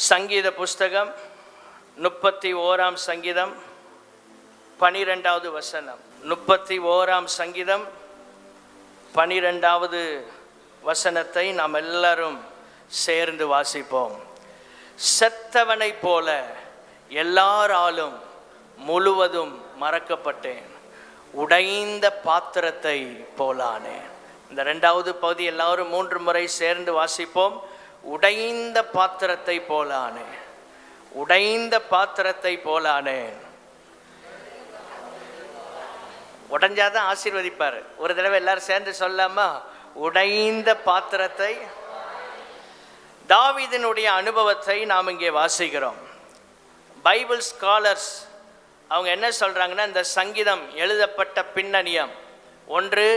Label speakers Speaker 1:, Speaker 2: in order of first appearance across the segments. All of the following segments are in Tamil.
Speaker 1: சங்கீத புஸ்தகம் 31 சங்கீதம் 12வது வசனம். 31 சங்கீதம் 12வது வசனத்தை நாம் எல்லாரும் சேர்ந்து வாசிப்போம். செத்தவனை போல எல்லாராலும் முழுவதும் மறக்கப்பட்டேன், உடைந்த பாத்திரத்தை போலானேன். இந்த 2வது பகுதி எல்லாரும் 3 முறை சேர்ந்து வாசிப்போம். உடைந்த பாத்திரத்தை போலானே, உடைந்த பாத்திரத்தை போலானே. உடைஞ்சாதான் ஆசீர்வதிப்பார். ஒரு தடவை எல்லாரும் சேர்ந்து சொல்லாமா? உடைந்த பாத்திரத்தை. தாவீதினுடைய அனுபவத்தை நாம் இங்கே வாசிக்கிறோம். பைபிள் ஸ்காலர்ஸ் அவங்க என்ன சொல்றாங்கன்னா, இந்த சங்கீதம் எழுதப்பட்ட பின்னணியம் ஒன்று,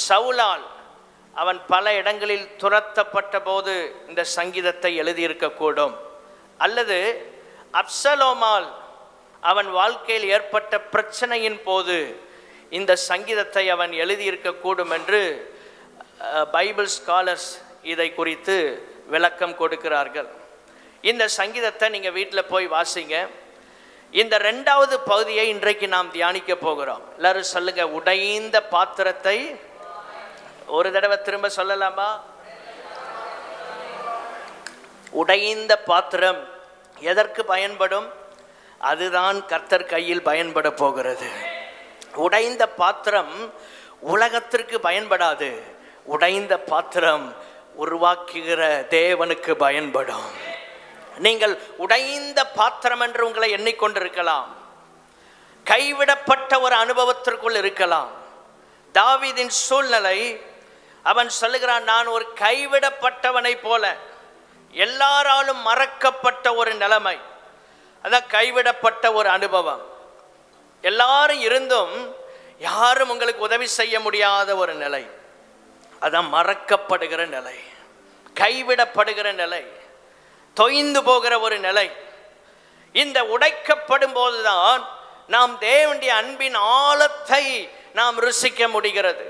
Speaker 1: சவுலால் அவன் பல இடங்களில் துரத்தப்பட்ட போது இந்த சங்கீதத்தை எழுதியிருக்கக்கூடும், அல்லது அப்சலோமால் அவன் வாழ்க்கையில் ஏற்பட்ட பிரச்சனையின் போது இந்த சங்கீதத்தை அவன் எழுதியிருக்கக்கூடும் என்று பைபிள் ஸ்காலர்ஸ் இதை குறித்து விளக்கம் கொடுக்கிறார்கள். இந்த சங்கீதத்தை நீங்கள் வீட்டில் போய் வாசிங்க. இந்த 2வது பகுதியை இன்றைக்கு நாம் தியானிக்க போகிறோம். எல்லாரும் சொல்லுங்க, உடைந்த பாத்திரத்தை. ஒரு தடவை திரும்ப சொல்லலாமா? உடைந்த பாத்திரம் எதற்கு பயன்படும்? அதுதான் கர்த்தர் கையில் பயன்பட போகிறது. உடைந்த பாத்திரம் உலகத்திற்கு பயன்படாது, உடைந்த பாத்திரம் உருவாக்குகிற தேவனுக்கு பயன்படும். நீங்கள் உடைந்த பாத்திரம் என்று உங்களை எண்ணிக்கொண்டிருக்கலாம், கைவிடப்பட்ட ஒரு அனுபவத்திற்குள் இருக்கலாம். தாவீதின் சூழ்நிலை, அவன் சொல்லுகிறான், நான் ஒரு கைவிடப்பட்டவனை போல, எல்லாராலும் மறக்கப்பட்ட ஒரு நிலைமை. அதான் கைவிடப்பட்ட ஒரு அனுபவம். எல்லாரும் இருந்தும் யாரும் உங்களுக்கு உதவி செய்ய முடியாத ஒரு நிலை. அதான் மறக்கப்படுகிற நிலை, கைவிடப்படுகிற நிலை, தொய்ந்து போகிற ஒரு நிலை. இந்த உடைக்கப்படும் போதுதான் நாம் தேவனுடைய அன்பின் ஆழத்தை நாம் ருசிக்க முடிகிறது.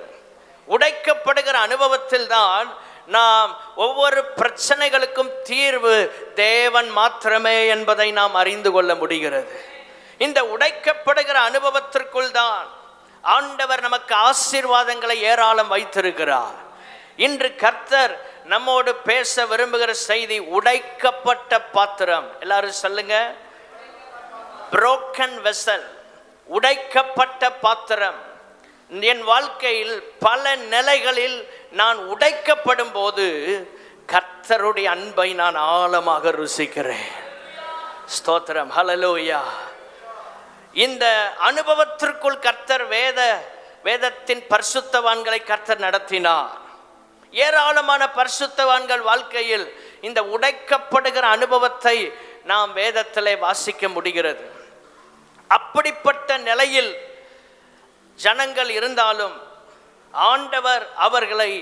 Speaker 1: உடைக்கப்படுகிற அனுபவத்தில் தான் நாம் ஒவ்வொரு பிரச்சனைகளுக்கும் தீர்வு தேவன் மாத்திரமே என்பதை நாம் அறிந்து கொள்ள முடிகிறது. இந்த உடைக்கப்படுகிற அனுபவத்திற்குள் தான் ஆண்டவர் நமக்கு ஆசீர்வாதங்களை ஏராளம் வைத்திருக்கிறார். இன்று கர்த்தர் நம்மோடு பேச விரும்புகிற செய்தி உடைக்கப்பட்ட பாத்திரம். எல்லாரும் சொல்லுங்க, broken vessel, உடைக்கப்பட்ட பாத்திரம். என் வாழ்க்கையில் பல நிலைகளில் நான் உடைக்கப்படும் போது கர்த்தருடைய அன்பை நான் ஆழமாக ருசிக்கிறேன். ஸ்தோத்திரம், ஹல்லேலூயா. இந்த அனுபவத்திற்குள் கர்த்தர் வேதத்தின் பரிசுத்தவான்களை கர்த்தர் நடத்தினார். ஏராளமான பரிசுத்தவான்கள் வாழ்க்கையில் இந்த உடைக்கப்படுகிற அனுபவத்தை நாம் வேதத்திலே வாசிக்க முடிகிறது. அப்படிப்பட்ட நிலையில் ஜனங்கள் இருந்தாலும் ஆண்டவர் அவர்களை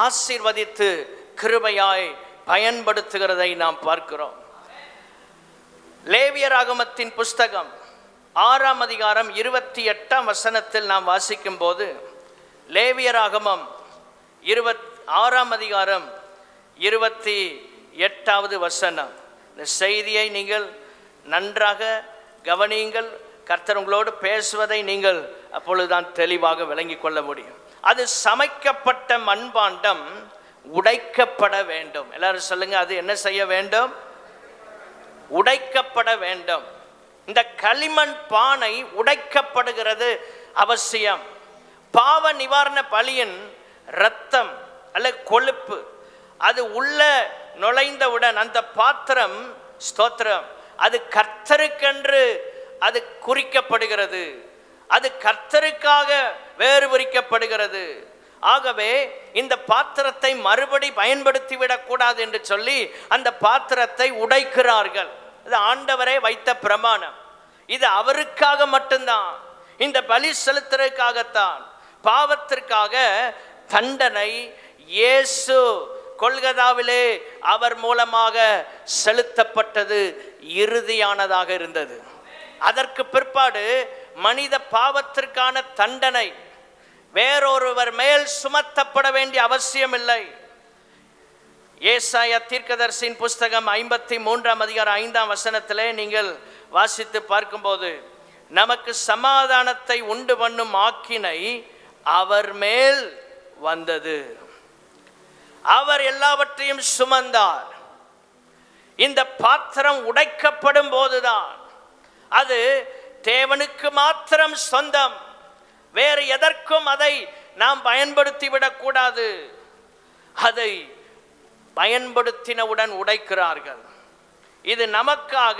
Speaker 1: ஆசீர்வதித்து கிருபையாய் பயன்படுத்துகிறதை நாம் பார்க்கிறோம். லேவியராகமத்தின் புஸ்தகம் 6ஆம் அதிகாரம் 28ஆம் வசனத்தில் நாம் வாசிக்கும் போது, லேவியராகமம் 6ஆம் அதிகாரம் 28வது வசனம். இந்த செய்தியை நீங்கள் நன்றாக கவனியுங்கள். கர்த்தர் உங்களோடு பேசுவதை நீங்கள் அப்பொழுதுதான் தெளிவாக விளங்கி கொள்ள முடியும். அது சமைக்கப்பட்ட மண்பாண்டம் உடைக்கப்பட வேண்டும். எல்லாரும் சொல்லுங்க, அது என்ன செய்ய வேண்டும்? உடைக்கப்பட வேண்டும். இந்த களிமண் பானை உடைக்கப்படுகிறது அவசியம். பாவ நிவாரண பலியின் இரத்தம் அல்லது கொழுப்பு அது உள்ள நுழைந்தவுடன் அந்த பாத்திரம், ஸ்தோத்திரம், அது கர்த்தருக்கென்று அது குறிக்கப்படுகிறது, அது கர்த்தருக்காக வேறுபரிக்கப்படுகிறது. ஆகவே இந்த பாத்திரத்தை மறுபடி பயன்படுத்தி விடக்கூடாது என்று சொல்லி அந்த பாத்திரத்தை உடைக்கிறார்கள். இது ஆண்டவரே வைத்த பிரமாணம். இது அவருக்காக மட்டும்தான், இந்த பலி செலுத்துறதுக்காகத்தான். பாவத்திற்காக தண்டனை இயேசு கொல்கதாவிலே அவர் மூலமாக செலுத்தப்பட்டது இறுதியானதாக இருந்தது. அதற்கு பிற்பாடு மனித பாவத்திற்கான தண்டனை வேறொருவர் மேல் சுமத்தப்பட வேண்டிய அவசியம் இல்லை. ஏசாயா தீர்க்கதரிசியின் புஸ்தகம் 53ஆம் அதிகாரம் 5ஆம் வசனத்திலே நீங்கள் வாசித்து பார்க்கும்போது, நமக்கு சமாதானத்தை உண்டு பண்ணும் ஆக்கினை அவர் மேல் வந்தது, அவர் எல்லாவற்றையும் சுமந்தார். இந்த பாத்திரம் உடைக்கப்படும் போதுதான் அது தேவனுக்கு மாத்திரம் சொந்தம். வேறு எதற்கும் அதை நாம் பயன்படுத்தி விடக்கூடாது. அதை பயன்படுத்தினவுடன் உடைக்கிறார்கள். இது நமக்காக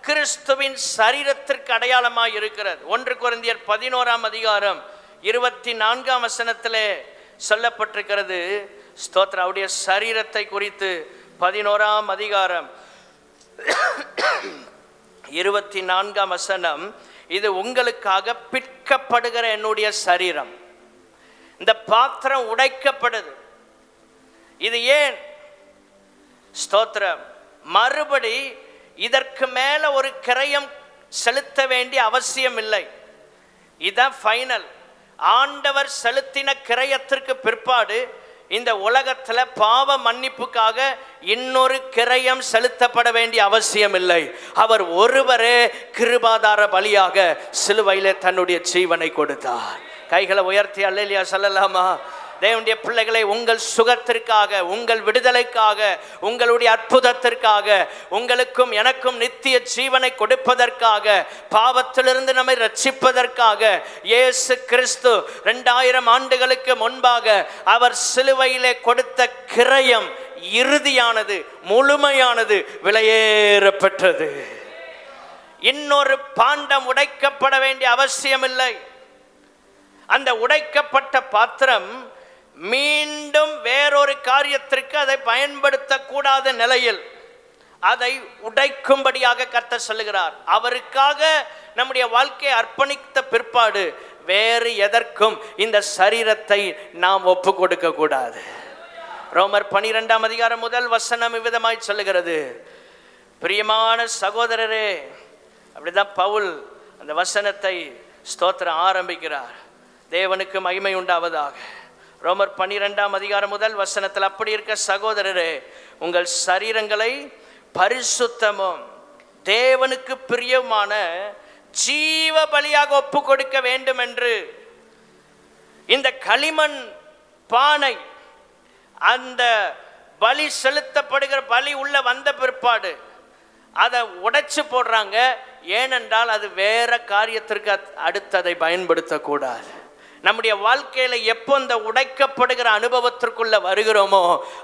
Speaker 1: கிறிஸ்துவின் சரீரத்திற்கு அடையாளமாய் இருக்கிறது. 1 கொரிந்தியர் 11ஆம் அதிகாரம் 24ஆம் வசனத்திலே சொல்லப்பட்டிருக்கிறது. ஸ்தோத்திரம். அவருடைய சரீரத்தை குறித்து 11ஆம் அதிகாரம் 24ஆம் வசனம், இது உங்களுக்காக பிற்கப்படுகிற என்னுடைய சரீரம். இந்த பாத்திரம் உடைக்கப்படுது. இது ஏன்? ஸ்தோத்திரம். மறுபடி இதற்கு மேல ஒரு கிரயம் செலுத்த வேண்டிய அவசியம் இல்லை. இதான் ஃபைனல். ஆண்டவர் செலுத்தின கிரயத்திற்கு பிற்பாடு இந்த உலகத்துல பாவ மன்னிப்புக்காக இன்னொரு கிரயம் செலுத்தப்பட வேண்டிய அவசியம் இல்லை. அவர் ஒருவரே கிருபாதார பலியாக சிலுவையிலே தன்னுடைய ஜீவனை கொடுத்தார். கைகளை உயர்த்தி அல்லேலூயா சொல்லலாமா? தேவனுடைய பிள்ளைகளை, உங்கள் சுகத்திற்காக, உங்கள் விடுதலைக்காக, உங்களுடைய அற்புதத்திற்காக, உங்களுக்கும் எனக்கும் நித்திய ஜீவனை கொடுப்பதற்காக, பாவத்திலிருந்து நம்மை ரட்சிப்பதற்காக இயேசு கிறிஸ்து 2000 ஆண்டுகளுக்கு முன்பாக அவர் சிலுவையிலே கொடுத்த கிரயம் இறுதியானது, முழுமையானது, விலையேறப்பட்டது. இன்னொரு பாண்டம் உடைக்கப்பட வேண்டிய அவசியம் இல்லை. அந்த உடைக்கப்பட்ட பாத்திரம் மீண்டும் வேறொரு காரியத்திற்கு அதை பயன்படுத்தக்கூடாத நிலையில் அதை உடைக்கும்படியாக கர்த்தர் சொல்லுகிறார். அவருக்காக நம்முடைய வாழ்க்கையை அர்ப்பணித்த பிற்பாடு வேறு எதற்கும் இந்த சரீரத்தை நாம் ஒப்பு கொடுக்க கூடாது. ரோமர் 12ஆம் அதிகாரம் 1 வசனம் விதமாய் சொல்லுகிறது. பிரியமான சகோதரரே, அப்படிதான் பவுல் அந்த வசனத்தை ஸ்தோத்திரம் ஆரம்பிக்கிறார். தேவனுக்கு மகிமை உண்டாவதாக. ரோமர் 12ஆம் அதிகாரம் 1 வசனத்தில், அப்படி இருக்க சகோதரரே, உங்கள் சரீரங்களை பரிசுத்தமும் தேவனுக்கு பிரியமான ஜீவ பலியாக ஒப்பு கொடுக்க வேண்டும் என்று இந்த களிமண் பானை, அந்த பலி செலுத்தப்படுகிற பலி உள்ள வந்த பிற்பாடு அதை உடைச்சு போடுறாங்க. ஏனென்றால் அது வேற காரியத்திற்கு அடுத்ததை பயன்படுத்தக்கூடாது. நம்முடைய வாழ்க்கையில எப்போ இந்த உடைக்கப்படுகிற அனுபவத்திற்குள்ள வருகிறோமோ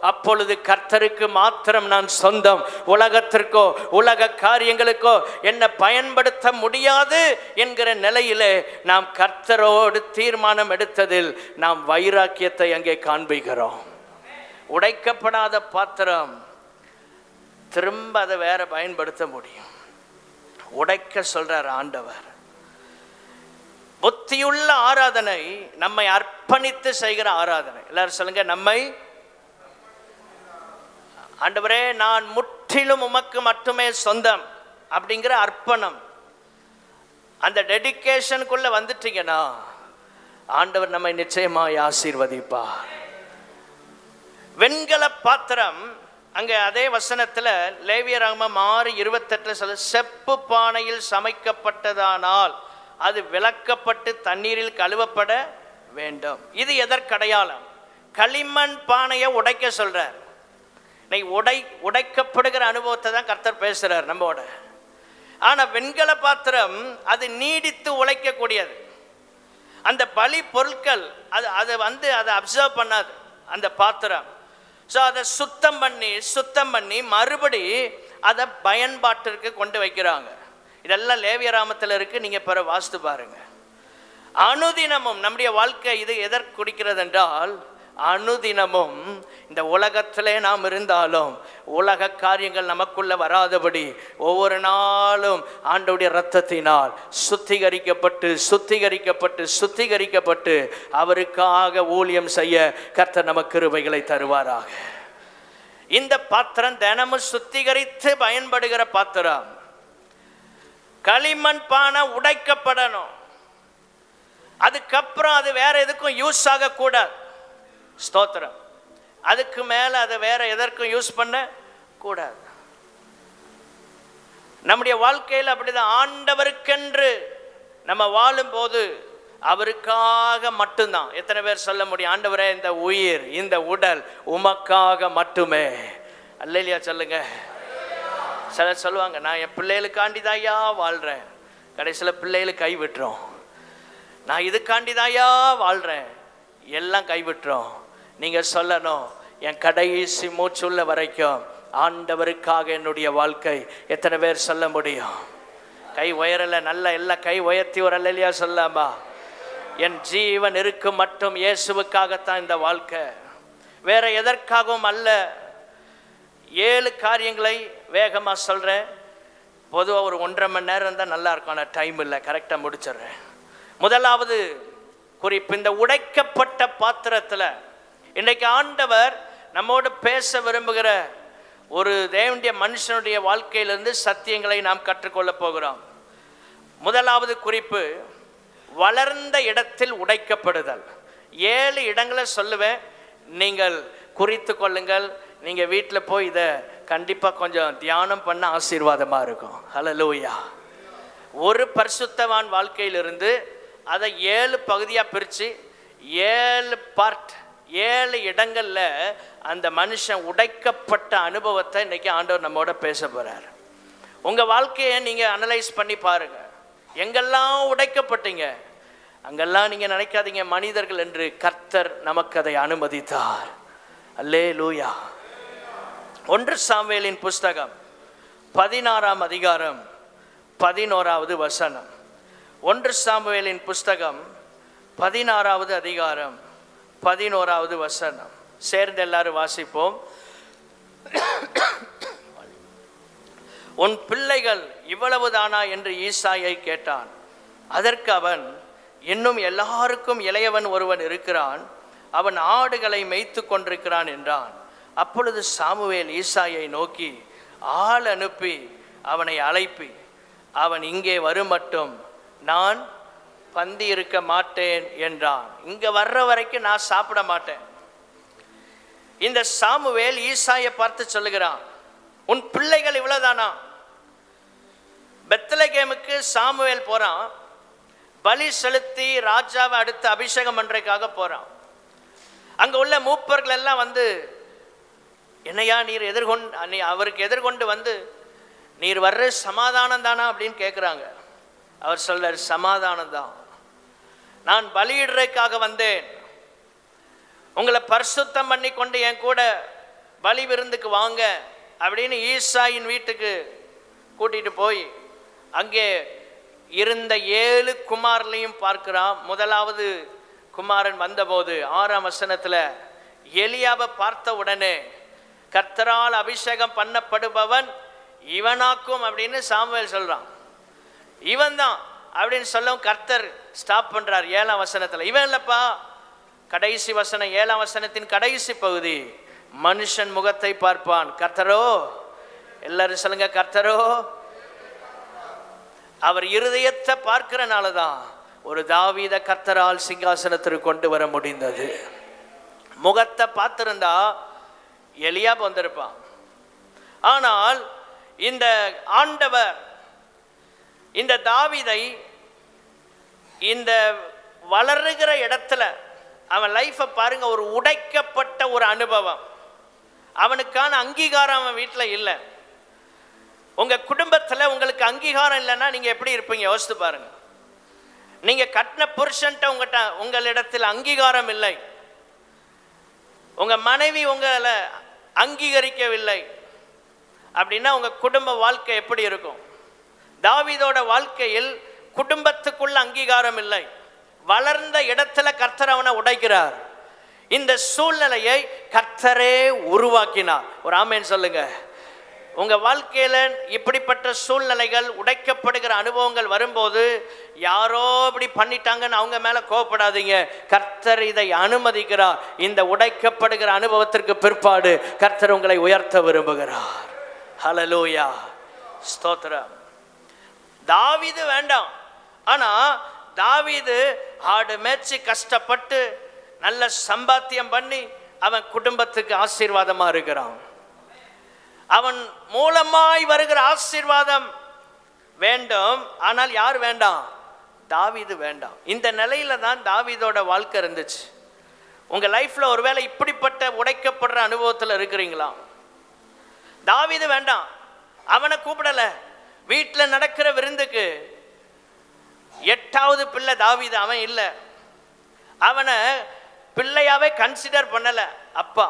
Speaker 1: அப்பொழுது கர்த்தருக்கு மாத்திரம் நான் சொந்தம், உலகத்திற்கோ உலக காரியங்களுக்கோ என்ன பயன்படுத்த முடியாது என்கிற நிலையிலே நாம் கர்த்தரோடு தீர்மானம் எடுத்ததில் நாம் வைராக்கியத்தை அங்கே காண்பிக்கிறோம். உடைக்கப்படாத பாத்திரம் திரும்ப அதை வேற பயன்படுத்த முடியும். உடைக்க சொல்றார் ஆண்டவர். புத்தியுள்ள ஆராதனை நம்மை அர்ப்பணித்து செய்கிற ஆராதனை. எல்லாரும் சொல்லுங்க, நம்மை ஆண்டவரே நான் முற்றிலும் உமக்கு மட்டுமே சொந்தம் அப்படிங்கிற அர்ப்பணம். அந்த டெடிகேஷனுக்குள்ள வந்துட்டீங்கன்னா ஆண்டவர் நம்மை நிச்சயமாய் ஆசீர்வதிப்பார். வெண்கல பாத்திரம், அங்கே அதே வசனத்தில் லேவியராகமம் 6:28 சொல்ல, செப்பு பானையில் சமைக்கப்பட்டதானால் அது விளக்கப்பட்டு தண்ணீரில் கழுவப்பட வேண்டும். இது எதற்கடையாளம்? களிமண் பானையை உடைக்க சொல்றார். உடைக்கப்படுகிற அனுபவத்தை தான் கர்த்தர் பேசுறார் நம்மோட. ஆனா வெண்கல பாத்திரம் அது நீடித்து உழைக்கக்கூடியது. அந்த பலி பொருட்கள் அதை அதை அப்சர்வ் பண்ணாது அந்த பாத்திரம். ஸோ அதை சுத்தம் பண்ணி மறுபடி அதை பயன்பாட்டிற்கு கொண்டு வைக்கிறாங்க. இதெல்லாம் லேவியராமத்தில் இருக்கு. நீங்க பிற வாஸ்து பாருங்க. அனுதினமும் நம்முடைய வாழ்க்கை இது எதற்கு குடிக்கிறது என்றால், அனுதினமும் இந்த உலகத்திலே நாம் இருந்தாலும் உலக காரியங்கள் நமக்குள்ள வராதபடி ஒவ்வொரு நாளும் ஆண்டவருடைய இரத்தத்தினால் சுத்திகரிக்கப்பட்டு அவருக்காக ஊழியம் செய்ய கர்த்தர் நமக்கு கிருபைகளை தருவாராக. இந்த பாத்திரம் தினமும் சுத்திகரித்து பயன்படுகிற பாத்திரம். களிமண் பானை உடைக்கப்படணும். அதுக்கப்புறம் அது வேற எதுக்கும் யூஸ் ஆகக்கூடாது. ஸ்தோத்திரம். அதுக்கு மேலே அதை வேற எதற்கும் யூஸ் பண்ண கூடாது. நம்முடைய வாழ்க்கையில் அப்படிதான். ஆண்டவருக்கென்று நம்ம வாழும்போது அவருக்காக மட்டும்தான். எத்தனை பேர் சொல்ல முடியும், ஆண்டவரே இந்த உயிர் இந்த உடல் உமக்காக மட்டுமே? அல்லேலூயா சொல்லுங்க. சிலர் சொல்லுவாங்க, நான் என் பிள்ளைகளுக்காண்டிதாயா வாழ்கிறேன். கடைசியில் பிள்ளைகளுக்கு கை விட்டுறோம். நான் இதுக்காண்டிதாயா வாழ்கிறேன், எல்லாம் கைவிட்டுறோம். நீங்கள் சொல்லணும், என் கடைசி மூச்சுள்ள வரைக்கும் ஆண்டவருக்காக என்னுடைய வாழ்க்கை. எத்தனை பேர் சொல்ல முடியும்? கை உயரலை, நல்ல எல்லாம் கை உயர்த்தி ஒரு அல்லேலூயா சொல்லாமா? என் ஜீவன் இருக்கும் மட்டும் இயேசுவுக்காகத்தான் இந்த வாழ்க்கை, வேற எதற்காகவும் அல்ல. 7 காரியங்களை வேகமாக சொல்கிறேன். பொதுவாக ஒரு 1.5 மணி நேரம் தான் நல்லா இருக்கும், ஆனால் டைம் இல்லை, கரெக்டாக முடிச்சிடுறேன். முதலாவது குறிப்பு, இந்த உடைக்கப்பட்ட பாத்திரத்தில் இன்றைக்கு ஆண்டவர் நம்மோடு பேச விரும்புகிற ஒரு தேவனுடைய மனுஷனுடைய வாழ்க்கையிலிருந்து சத்தியங்களை நாம் கற்றுக்கொள்ள போகிறோம். முதலாவது குறிப்பு, வளர்ந்த இடத்தில் உடைக்கப்படுதல். 7 இடங்களை சொல்லுவேன், நீங்கள் குறித்து கொள்ளுங்கள். நீங்கள் வீட்டில் போய் இதை கண்டிப்பாக கொஞ்சம் தியானம் பண்ண ஆசீர்வாதமாக இருக்கும். ஹல்லேலூயா. ஒரு பரிசுத்தவான் வாழ்க்கையிலிருந்து அதை 7 பகுதியாக பிரித்து 7 பார்ட் 7 இடங்களில் அந்த மனுஷன் உடைக்கப்பட்ட அனுபவத்தை இன்றைக்கி ஆண்டவர் நம்மோட பேச போகிறார். உங்கள் வாழ்க்கையை நீங்கள் அனலைஸ் பண்ணி பாருங்கள். எங்கெல்லாம் உடைக்கப்பட்டீங்க அங்கெல்லாம் நீங்கள் நினைக்காதீங்க மனிதர்கள் என்று, கர்த்தர் நமக்கு அதை அனுமதித்தார். அல்லேலூயா. 1 சாமுவேலின் புஸ்தகம் 16ஆம் அதிகாரம் 11வது வசனம். 1 சாமுவேலின் புஸ்தகம் 16வது அதிகாரம் 11வது வசனம். சேர்ந்து எல்லாரும் வாசிப்போம். உன் பிள்ளைகள் இவ்வளவுதானா என்று ஈசாயை கேட்டான். அதற்கு அவன், இன்னும் எல்லாருக்கும் இளையவன் ஒருவன் இருக்கிறான், அவன் ஆடுகளை மேய்த்து கொண்டிருக்கிறான் என்றான். அப்பொழுது சாமுவேல் ஈசாயை நோக்கி, ஆள் அனுப்பி அவனை அழைப்பி, அவன் இங்கே வருமட்டும் நான் பந்தி இருக்க மாட்டேன் என்றான். இங்கே வர்ற வரைக்கும் நான் சாப்பிட மாட்டேன். இந்த சாமுவேல் ஈசாயை பார்த்து சொல்லுகிறான், உன் பிள்ளைகள் இவ்வளவுதானா? பெத்லகேமுக்கு சாமுவேல் போறான், பலி செலுத்தி ராஜாவை அடுத்து அபிஷேகம் பண்றதுக்காக போறான். அங்க உள்ள மூப்பர்கள் எல்லாம் வந்து, என்னையா நீர் அவருக்கு எதிர்கொண்டு வந்து, நீர் வர்ற சமாதானம் தானா அப்படின்னு கேட்குறாங்க. அவர் சொல்றார், சமாதானம் தான், நான் பலியிடுறதுக்காக வந்தேன், உங்களை பரிசுத்தம் பண்ணி கொண்டு என் கூட பலி விருந்துக்கு வாங்க அப்படின்னு ஈசாயின் வீட்டுக்கு கூட்டிட்டு போய் அங்கே இருந்த 7 குமாரனையும் பார்க்கிறான். முதலாவது குமாரன் வந்தபோது 6ஆம் வசனத்தில், எலியாவை பார்த்த உடனே, கர்த்தரால் அபிஷேகம் பண்ணப்படுபவன் இவனாக்கும் அப்படின்னு சாமுவேல் சொல்றான். இவன் தான் அப்படின்னு சொல்லவும் கர்த்தர் ஸ்டாப் பண்றார் 7ஆம் வசனத்தில். இவன் இல்லப்பா, கடைசி வசனம் 7ஆம் வசனத்தின் கடைசி பகுதி, மனுஷன் முகத்தை பார்ப்பான், கர்த்தரோ, எல்லாரும் சொல்லுங்க, கர்த்தரோ. அவர் இருதயத்தை பார்க்கிறனால தான் ஒரு தாவீத கர்த்தரால் சிங்காசனத்திற்கு கொண்டு வர முடிந்தது. முகத்தை பார்த்திருந்தா எலியாப் வந்திருப்பான். ஆனால் இந்த ஆண்டவர் இந்த தாவீதை இந்த வளருகிற இடத்துல அவன் லைஃப்பை பாருங்க, ஒரு உடைக்கப்பட்ட ஒரு அனுபவம். அவனுக்கான அங்கீகாரம் அவன் வீட்டில் இல்லை. உங்க குடும்பத்தில் உங்களுக்கு அங்கீகாரம் இல்லைன்னா நீங்க எப்படி இருப்பீங்க யோசித்து பாருங்க. நீங்க கட்டின புருஷன்ட்ட உங்களிடத்தில் அங்கீகாரம் இல்லை, உங்க மனைவி உங்களை அங்கீகரிக்கவில்லை அப்படின்னா உங்க குடும்ப வாழ்க்கை எப்படி இருக்கும்? தாவீதோட வாழ்க்கையில் குடும்பத்துக்குள்ள அங்கீகாரம் இல்லை, வளர்ந்த இடத்துல கர்த்தர் அவனை உடைக்கிறார். இந்த சூழ்நிலையை கர்த்தரே உருவாக்கினார். ஒரு ஆமென் சொல்லுங்க. உங்க வாழ்க்கையில இப்படிப்பட்ட சூழ்நிலைகள், உடைக்கப்படுகிற அனுபவங்கள் வரும்போது யாரோ இப்படி பண்ணிட்டாங்கன்னு அவங்க மேல கோபப்படாதீங்க. கர்த்தர் இதை அனுமதிக்கிறார். இந்த உடைக்கப்படுகிற அனுபவத்திற்கு பிற்பாடு கர்த்தர் உங்களை உயர்த்த விரும்புகிறார். ஹல்லேலூயா, ஸ்தோத்திரம். தாவீது வேண்டாம், ஆனா தாவீது ஆடு மேய்ச்சி கஷ்டப்பட்டு நல்ல சம்பாத்தியம் பண்ணி அவன் குடும்பத்துக்கு ஆசீர்வாதமா இருக்கிறான். அவன் மூலமாய் வருகிற ஆசீர்வாதம் வேண்டும். ஆனால் யார் வேண்டாம்? தாவீது வேண்டாம். இந்த நிலையில தான் தாவீதோட வாழ்க்கை இருந்துச்சு. உங்க லைஃப்ல ஒருவேளை இப்படிப்பட்ட உடைக்கப்படுற அனுபவத்தில் இருக்கிறீங்களா? தாவீது வேண்டாம், அவனை கூப்பிடல. வீட்டில் நடக்கிற விருந்துக்கு 8வது பிள்ளை தாவீது, அவன் இல்லை. அவனை பிள்ளையாவே கன்சிடர் பண்ணல. அப்பா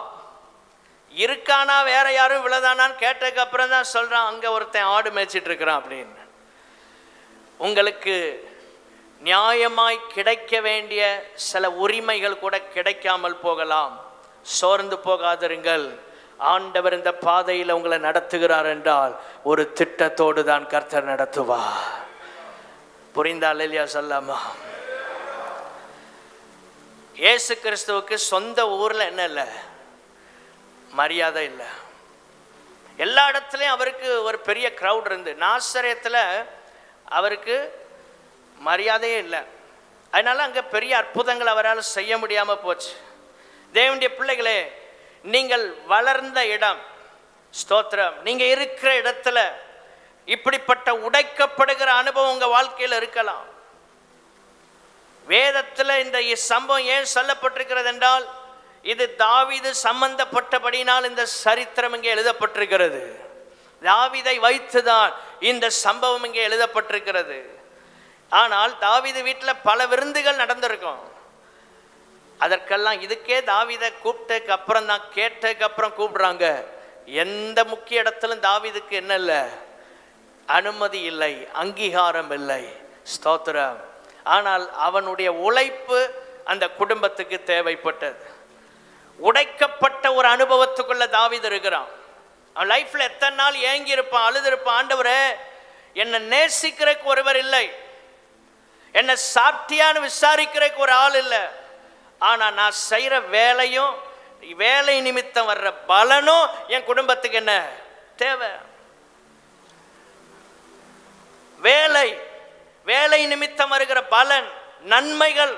Speaker 1: இருக்கானா வேற யாரும் விழதானான்னு கேட்டதுக்கு அப்புறம் தான் சொல்றான், அங்க ஒருத்தன் ஆடு மேய்ச்சிட்டு இருக்கிறான் அப்படின்னு. உங்களுக்கு நியாயமாய் கிடைக்க வேண்டிய சில உரிமைகள் கூட கிடைக்காமல் போகலாம். சோர்ந்து போகாதிருங்கள். ஆண்டவர் இந்த பாதையில் உங்களை நடத்துகிறார் என்றால் ஒரு திட்டத்தோடு தான் கர்த்தர் நடத்துவார். புரிந்தால் இல்லையா? சொல்லாமா? இயேசு கிறிஸ்துவுக்கு சொந்த ஊர்ல என்ன இல்லை? மரியாதை இல்லை. எல்லா இடத்துலையும் அவருக்கு ஒரு பெரிய கிரவுட் இருந்து, நாசரேத்தில் அவருக்கு மரியாதையே இல்லை. அதனால அங்கே பெரிய அற்புதங்கள் அவரால் செய்ய முடியாமல் போச்சு. தேவனுடைய பிள்ளைகளே, நீங்கள் வளர்ந்த இடம், ஸ்தோத்திரம், நீங்கள் இருக்கிற இடத்துல இப்படிப்பட்ட உடைக்கப்படுகிற அனுபவம் உங்கள் வாழ்க்கையில் இருக்கலாம். வேதத்தில் இந்த சம்பவம் ஏன் சொல்லப்பட்டிருக்கிறது என்றால், இது தாவீது சம்பந்தப்பட்டபடினால் இந்த சரித்திரம் இங்கே எழுதப்பட்டிருக்கிறது. தாவீதை வைத்துதான் இந்த சம்பவம் இங்கே எழுதப்பட்டிருக்கிறது. ஆனால் தாவீது வீட்டில் பல விருந்துகள் நடந்திருக்கும். அதற்கெல்லாம் இதுக்கே தாவீதை கூப்பிட்டதுக்கு அப்புறம் தான், கேட்டதுக்கு அப்புறம் கூப்பிடுறாங்க. எந்த முக்கிய இடத்திலும் தாவீதுக்கு என்ன இல்லை? அனுமதி இல்லை, அங்கீகாரம் இல்லை. ஸ்தோத்திரம். ஆனால் அவனுடைய உழைப்பு அந்த குடும்பத்துக்கு தேவைப்பட்டது. உடைக்கப்பட்ட ஒரு அனுபவத்துக்குள்ள தாவீது இருக்கிறான். அவன் லைஃப்ல எத்தனை நாள் ஏங்கி இருப்பான், அழுது இருப்பான். ஆண்டவரே, என்னை நேசிக்கிறதுக்கு ஒருவர் இல்லை, என்னை சாப்பிட்டியான்னு விசாரிக்கிறதுக்கு ஒரு ஆள் இல்லை. ஆனா நான் செய்யற வேலையும் வேலை நிமித்தம் வர்ற பலனும் என் குடும்பத்துக்கு என்ன தேவை? வேலை நிமித்தம் வருகிற பலன், நன்மைகள்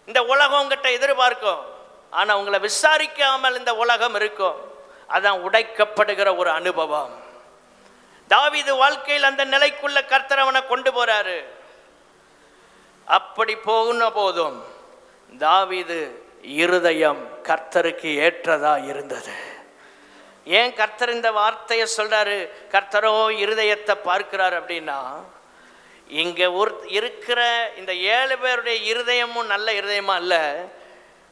Speaker 1: இந்த உலகம் உங்ககிட்ட எதிர்பார்க்கும். ஆனா உங்களை விசாரிக்காமல் இந்த உலகம் இருக்கும். அதான் உடைக்கப்படுகிற ஒரு அனுபவம். தாவீது வாழ்க்கையில் அந்த நிலைக்குள்ள கர்த்தர் அவனை கொண்டு போறாரு. அப்படி போன போதும் தாவீது இருதயம் கர்த்தருக்கு ஏற்றதா இருந்தது. ஏன் கர்த்தர் இந்த வார்த்தையை சொல்றாரு, கர்த்தரோ இருதயத்தை பார்க்கிறார் அப்படின்னா, இங்க இருக்கிற இந்த 7 பேருடைய இருதயமும் நல்ல இருதயமா அல்ல,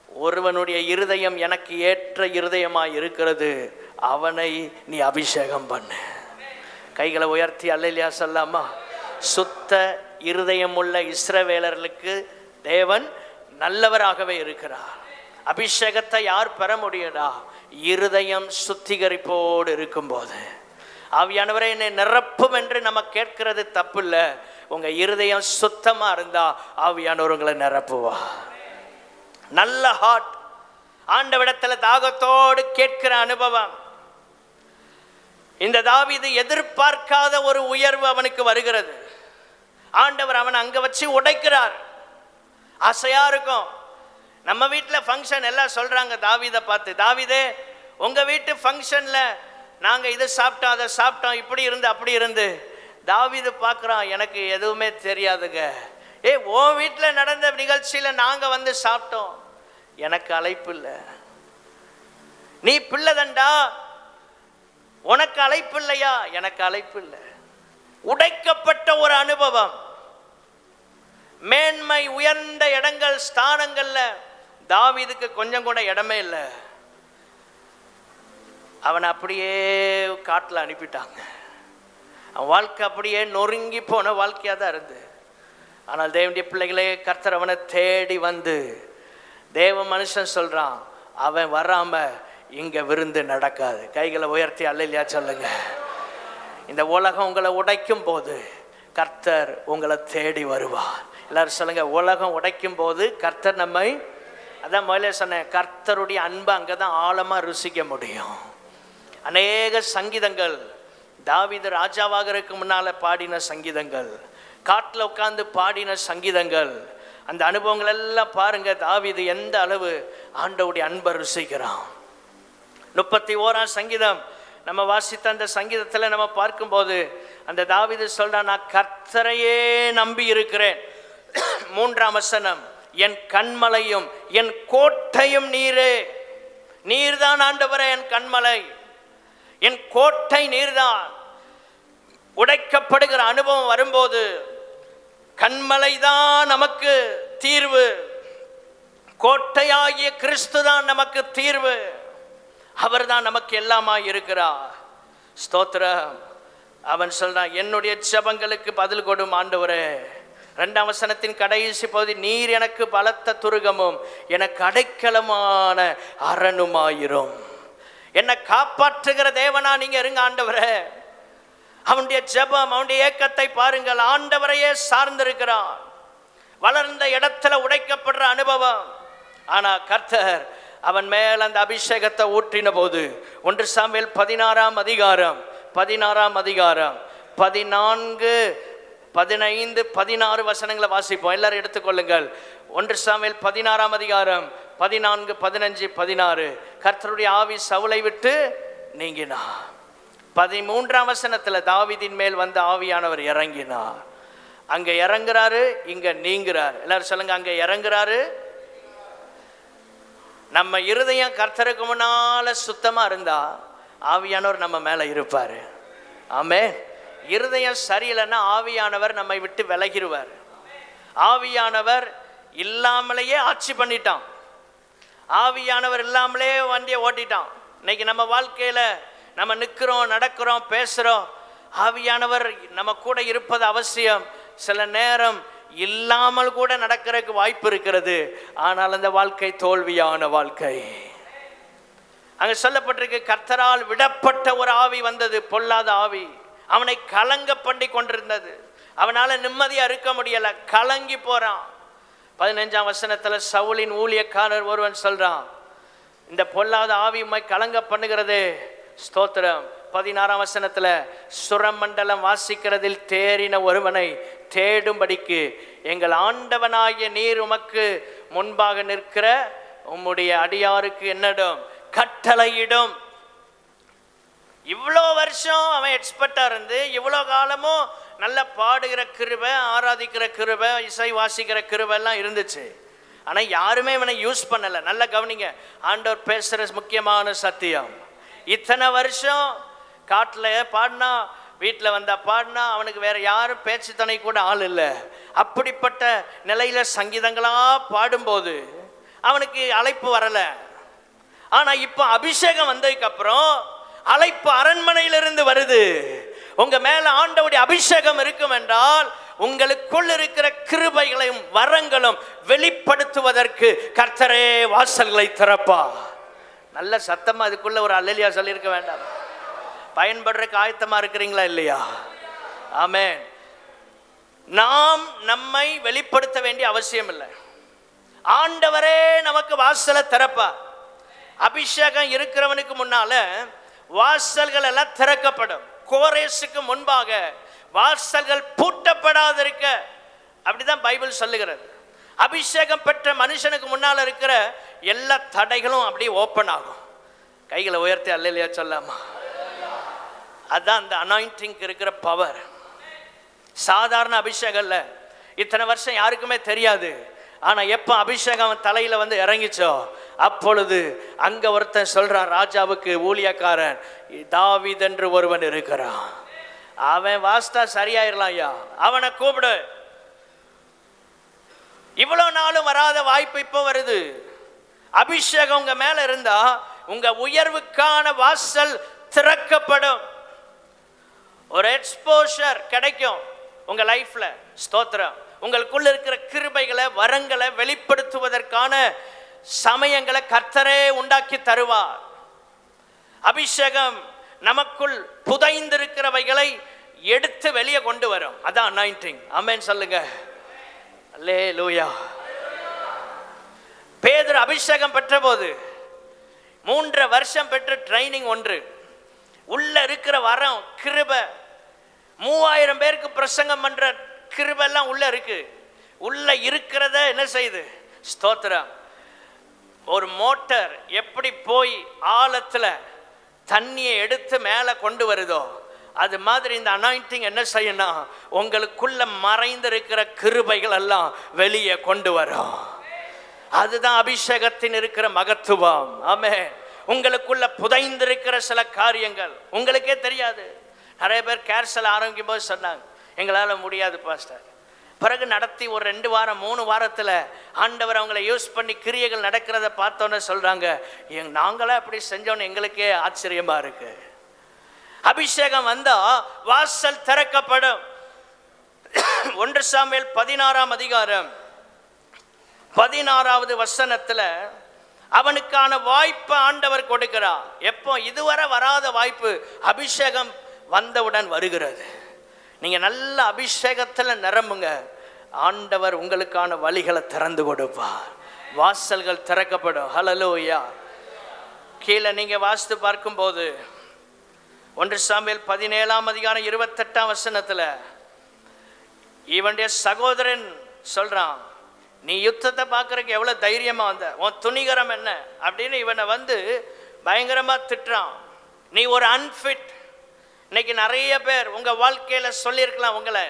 Speaker 1: ஒருவனுடைய இருதயம் எனக்கு ஏற்ற இருதயமா இருக்கிறது, அவனை நீ அபிஷேகம் பண்ணு. கைகளை உயர்த்தி அல்லேலூயா சொல்லாமா? சுத்த இருதயமுள்ள இஸ்ரவேலர்களுக்கு தேவன் நல்லவராகவே இருக்கிறார். அபிஷேகத்தை யார் பெற முடியுதா? இருதயம் சுத்திகரிப்போடு இருக்கும்போது. ஆவியானவரே என்னை நிரப்பும் என்று நம்ம கேட்கிறது தப்பு இல்லை. உங்க இருதயம் சுத்தமா இருந்தா ஆவியானவர் உங்களை நிரப்புவா. நல்ல ஹார்ட், ஆண்டவிடத்துல தாகத்தோடு கேட்கிற அனுபவம். இந்த தாவீது எதிர்பார்க்காத ஒரு உயர்வு அவனுக்கு வருகிறது. ஆண்டவர் அவன் அங்க வச்சு உடைக்கிறார். ஆசையா இருக்கும். நம்ம வீட்டில் ஃபங்க்ஷன் எல்லாம் சொல்றாங்க தாவீதை பார்த்து, தாவீதே உங்க வீட்டு ஃபங்க்ஷன்ல நாங்க இது சாப்பிட்டோம், அதை சாப்பிட்டோம், இப்படி இருந்து அப்படி இருந்து. தாவீது பார்க்குறான், எனக்கு எதுவுமே தெரியாதுங்க. உன் வீட்டில் நடந்த நிகழ்ச்சியில நாங்க வந்து சாப்பிட்டோம், எனக்கு அழைப்பு இல்லை. நீ பிள்ளைதண்டா, உனக்கு அழைப்பு இல்லையா? எனக்கு அழைப்பு இல்லை. உடைக்கப்பட்ட ஒரு அனுபவம். மேன்மை உயர்ந்த இடங்கள், ஸ்தானங்கள்ல தாவீதுக்கு கொஞ்சம் கூட இடமே இல்லை. அவனை அப்படியே காட்டில் அனுப்பிட்டாங்க. அவன் வாழ்க்கை அப்படியே நொறுங்கி போன வாழ்க்கையா தான் இருந்து. ஆனால் தேவனுடைய பிள்ளைகளே, கர்த்தர் அவனை தேடி வந்து, தேவ மனுஷன் சொல்றான், அவன் வராம இங்க விருந்து நடக்காது. கைகளை உயர்த்தி அல்லேலூயா சொல்லுங்க. இந்த உலகம் உங்களை உடைக்கும் போது கர்த்தர் உங்களை தேடி வருவார். எல்லாரும் சொல்லுங்க, உலகம் உடைக்கும் போது கர்த்தர் நம்மை, அதான் முதல்ல சொன்னேன், கர்த்தருடைய அன்பை அங்கதான் ஆழமா ருசிக்க முடியும். அநேக சங்கீதங்கள் தாவீது ராஜாவாக இருக்க முன்னால பாடின சங்கீதங்கள், காட்டில் உட்கார்ந்து பாடின சங்கீதங்கள், அந்த அனுபவங்கள் எல்லாம் பாருங்க. தாவீது எந்த அளவு ஆண்டவருடைய அன்பை ருசிக்கிறான். 31ஆம் சங்கீதம் நம்ம வாசித்த அந்த சங்கீதத்தில் நம்ம பார்க்கும்போது அந்த தாவீது சொல்றான், நான் கர்த்தரையே நம்பி இருக்கிறேன். 3ஆம் வசனம், என் கண்மலையும் என் கோட்டையும் நீரே. நீர்தான் ஆண்டவரே என் கண்மலை, என் கோட்டை நீர்தான். உடைக்கப்படுகிற அனுபவம் வரும்போது கண்மலை தான் நமக்கு தீர்வு, கோட்டையாகிய கிறிஸ்து தான் நமக்கு தீர்வு. அவர் தான் நமக்கு எல்லாமாய் இருக்கிறார். ஸ்தோத்திரம். அவன் சொல்றான், என்னுடைய ஜெபங்களுக்கு பதில் கொடும் ஆண்டவரே. 2ஆம் வசனத்தின் கடைசி பகுதி, நீர் எனக்கு பலத்த துருகமும் எனக்கு அடைக்கலமான அரணுமாயிரும். என்னை காப்பாற்றுகிற தேவனா நீங்க இருங்க ஆண்டவரே. அவனுடைய ஜெபம், அவனுடைய ஏக்கத்தை பாருங்கள். ஆண்டவரையே சார்ந்திருக்கிறான். வளர்ந்த இடத்துல உடைக்கப்படுற அனுபவம். ஆனா கர்த்தர் அவன் மேல் அந்த அபிஷேகத்தை ஊற்றின போது 1 சாமுவேல் 16ஆம் அதிகாரம் 14, 15, 16 வசனங்களை வாசிப்போம். எல்லாரும் எடுத்துக்கொள்ளுங்கள். 1 சாமுவேல் 16ஆம் அதிகாரம் 14, 15, 16. கர்த்தருடைய ஆவி சவுலை விட்டு நீங்கினார். 13ஆம் வசனத்துல தாவீதின் மேல் வந்த ஆவியானவர் இறங்கினார். அங்க இறங்குறாரு, இங்க நீங்கிறார். எல்லாரும் சொல்லுங்க, அங்க இறங்குறாரு. நம்ம இருதயம் கர்த்தருக்கு முன்னால சுத்தமா இருந்தா ஆவியானவர் நம்ம மேல இருப்பாரு. ஆமென். இருதயம் சரியில்லைன்னா ஆவியானவர் நம்மை விட்டு விலகிடுவார். ஆவியானவர் இல்லாமலேயே ஆட்சி பண்ணிட்டான். ஆவியானவர் இல்லாமலே வண்டியை ஓட்டிட்டான். இன்னைக்கு நம்ம வாழ்க்கையில நம்ம நிற்கிறோம், நடக்கிறோம், பேசுகிறோம். ஆவியானவர் நம்ம கூட இருப்பது அவசியம். சில நேரம் இல்லாமல் கூட நடக்கிறதுக்கு வாய்ப்பு இருக்கிறது. ஆனால் அந்த வாழ்க்கை தோல்வியான வாழ்க்கை. அங்கே சொல்லப்பட்டிருக்கு, கர்த்தரால் விடப்பட்ட ஒரு ஆவி வந்தது, பொல்லாத ஆவி. அவனை கலங்க பண்ணி கொண்டிருந்தது. அவனால் நிம்மதியாக இருக்க முடியலை, கலங்கி போகிறான். 15ஆம் வசனத்தில் சவுலின் ஊழியக்காரர் ஒருவன் சொல்கிறான், இந்த பொல்லாத ஆவி உம்மை கலங்க பண்ணுகிறது. ஸ்தோத்திரம். 16ஆம் வசனத்தில் சுரமண்டலம் வாசிக்கிறதில் தேறின ஒருவனை தேடும்படிக்கு எங்கள் ஆண்டவனாகிய நீர் உமக்கு முன்பாக நிற்கிற உம்முடைய அடியாருக்கு என்னிடும் கட்டளையிடும். இவ்வளோ வருஷம் அவன் எக்ஸ்பர்ட்டா இருந்து இவ்வளோ காலமும் நல்ல பாடுகிற கிருபை, ஆராதிக்கிற கிருபை, இசை வாசிக்கிற கிருபை எல்லாம் இருந்துச்சு. ஆனால் யாருமே இவனை யூஸ் பண்ணலை. நல்லா கவனிங்க, ஆண்டவர் பேசுகிற முக்கியமான சத்தியம். இத்தனை வருஷம் காட்டில் பாடினா, வீட்டில் வந்தால் பாடினா, அவனுக்கு வேற யாரும் பேச்சு துணை கூட ஆள் இல்லை. அப்படிப்பட்ட நிலையில சங்கீதங்களாக பாடும்போது அவனுக்கு அழைப்பு வரலை. ஆனால் இப்போ அபிஷேகம் வந்ததுக்கப்புறம் அழைப்பு அரண்மனையிலிருந்து வருது. உங்க மேல ஆண்டவருடைய அபிஷேகம் இருக்கும் என்றால் உங்களுக்குள் இருக்கிற கிருபைகளையும் வரங்களும் வெளிப்படுத்துவதற்கு கர்த்தரே வாசல்களை திறப்பா. நல்ல சத்தமா அதுக்குள்ள ஒரு அல்லேலூயா சொல்லியிருக்க வேண்டாம்? பயன்படுறதுக்கு ஆயத்தமா இருக்கிறீங்களா இல்லையா? ஆமென். நாம் நம்மை வெளிப்படுத்த வேண்டிய அவசியம் இல்லை. ஆண்டவரே நமக்கு வாசலை திறப்பா. அபிஷேகம் இருக்கிறவனுக்கு முன்னால வாசல்கள் எல்லாம் திறக்கப்படும். கோரேசுக்கு முன்பாக வாசல்கள் பூட்டப்படாதிருக்க, அப்படிதான் பைபிள் சொல்லுகிறது. அபிஷேகம் பெற்ற மனுஷனுக்கு முன்னால் இருக்கிற எல்லா தடைகளும் அப்படியே ஓப்பன் ஆகும். கைகளை உயர்த்தி அல்லேலூயா சொல்லாமா? அதான் அந்த அனாயிண்டிங் இருக்கிற பவர். சாதாரண அபிஷேகம் இல்லை. இத்தனை வருஷம் யாருக்குமே தெரியாது. ஆனா எப்ப அபிஷேகம் தலையில வந்து இறங்கிச்சோ அப்பொழுது அங்க ஒருத்தன் சொல்றான், ராஜாவுக்கு ஊழியக்காரன் தாவீது என்று ஒருவன் இருக்கிறான், அவன் வாஸ்தா சரியாயிரலாம் ஐயா, அவனை கூப்பிடு. இவ்வளவு நாளும் வராத வாய்ப்பு இப்போ வருது. அபிஷேகம் உங்க மேல இருந்தா உங்க உயர்வுக்கான வாசல் திறக்கப்படும். ஒரு எக்ஸ்போஷர் கிடைக்கும் உங்க லைஃப்ல. ஸ்தோத்திரம். உங்களுக்குள்ள இருக்கிற கிருபைகளை, வரங்களை வெளிப்படுத்துவதற்கான சமயங்களை கர்த்தரே உண்டாக்கி தருவார். அபிஷேகம் நமக்குள் புதைந்திருக்கிறவைகளை எடுத்து வெளியே கொண்டு வரும். அதான் அனாயிண்டிங். ஆமென் சொல்லுங்க. அல்லேலூயா. பேதுரு அபிஷேகம் பெற்ற போது 3 வருஷம் பெற்ற ட்ரைனிங் ஒன்று. உள்ள இருக்கிற வரம் கிருபை, 3000 பேருக்கு பிரசங்கம் பண்ற கிருபை எல்லாம் உள்ள இருக்கு. உள்ள இருக்கிறத என்ன செய்யுது? ஸ்தோத்திரம். ஒரு மோட்டார் எப்படி போய் ஆழத்துல தண்ணியை எடுத்து மேலே கொண்டு வருதோ, அது மாதிரி இந்த அனாயிண்டிங் என்ன செய்யணும்? உங்களுக்குள்ள மறைந்திருக்கிற கிருபைகள் எல்லாம் வெளியே கொண்டு வரும். அதுதான் அபிஷேகத்தின் இருக்கிற மகத்துவம். ஆமென். உங்களுக்குள்ள புதைந்திருக்கிற சில காரியங்கள் உங்களுக்கே தெரியாது. நிறைய பேர் கேர்சல் ஆரம்பிக்கும் போது சொன்னாங்க, எங்களால் முடியாது பாஸ்டர். பிறகு நடத்தி ஒரு 2 வாரம் 3 வாரத்தில் ஆண்டவர் அவங்கள யூஸ் பண்ணி கிரியைகள் நடக்கிறத பார்த்தோன்னே சொல்கிறாங்க, நாங்களாம் அப்படி செஞ்சோன்னு எங்களுக்கே ஆச்சரியமாக இருக்கு. அபிஷேகம் வந்தால் வாசல் திறக்கப்படும். 1 சாமுவேல் 16ஆம் அதிகாரம் 16வது வசனத்தில் அவனுக்கான வாய்ப்பை ஆண்டவர் கொடுக்கிறார். எப்போ? இதுவரை வராத வாய்ப்பு அபிஷேகம் வந்தவுடன் வருகிறது. நீங்கள் நல்ல அபிஷேகத்தில் நிரம்புங்க, ஆண்டவர் உங்களுக்கான வழிகளை திறந்து கொடுப்பார். வாசல்கள் திறக்கப்படும். ஹல்லேலூயா. கீழே நீங்கள் வாசித்து பார்க்கும்போது 1 சாமுவேல் 17ஆம் அதிகாரம் 28ஆம் வசனத்தில் இவனுடைய சகோதரன் சொல்கிறான், நீ யுத்தத்தை பார்க்கறதுக்கு எவ்வளோ தைரியமாக வந்த, உன் துணிகரம் என்ன அப்படின்னு இவனை பயங்கரமாக திட்டுறான். நீ ஒரு அன்ஃபிட். இன்னைக்கு நிறைய பேர் உங்கள் வாழ்க்கையில் சொல்லியிருக்கலாம், உங்களை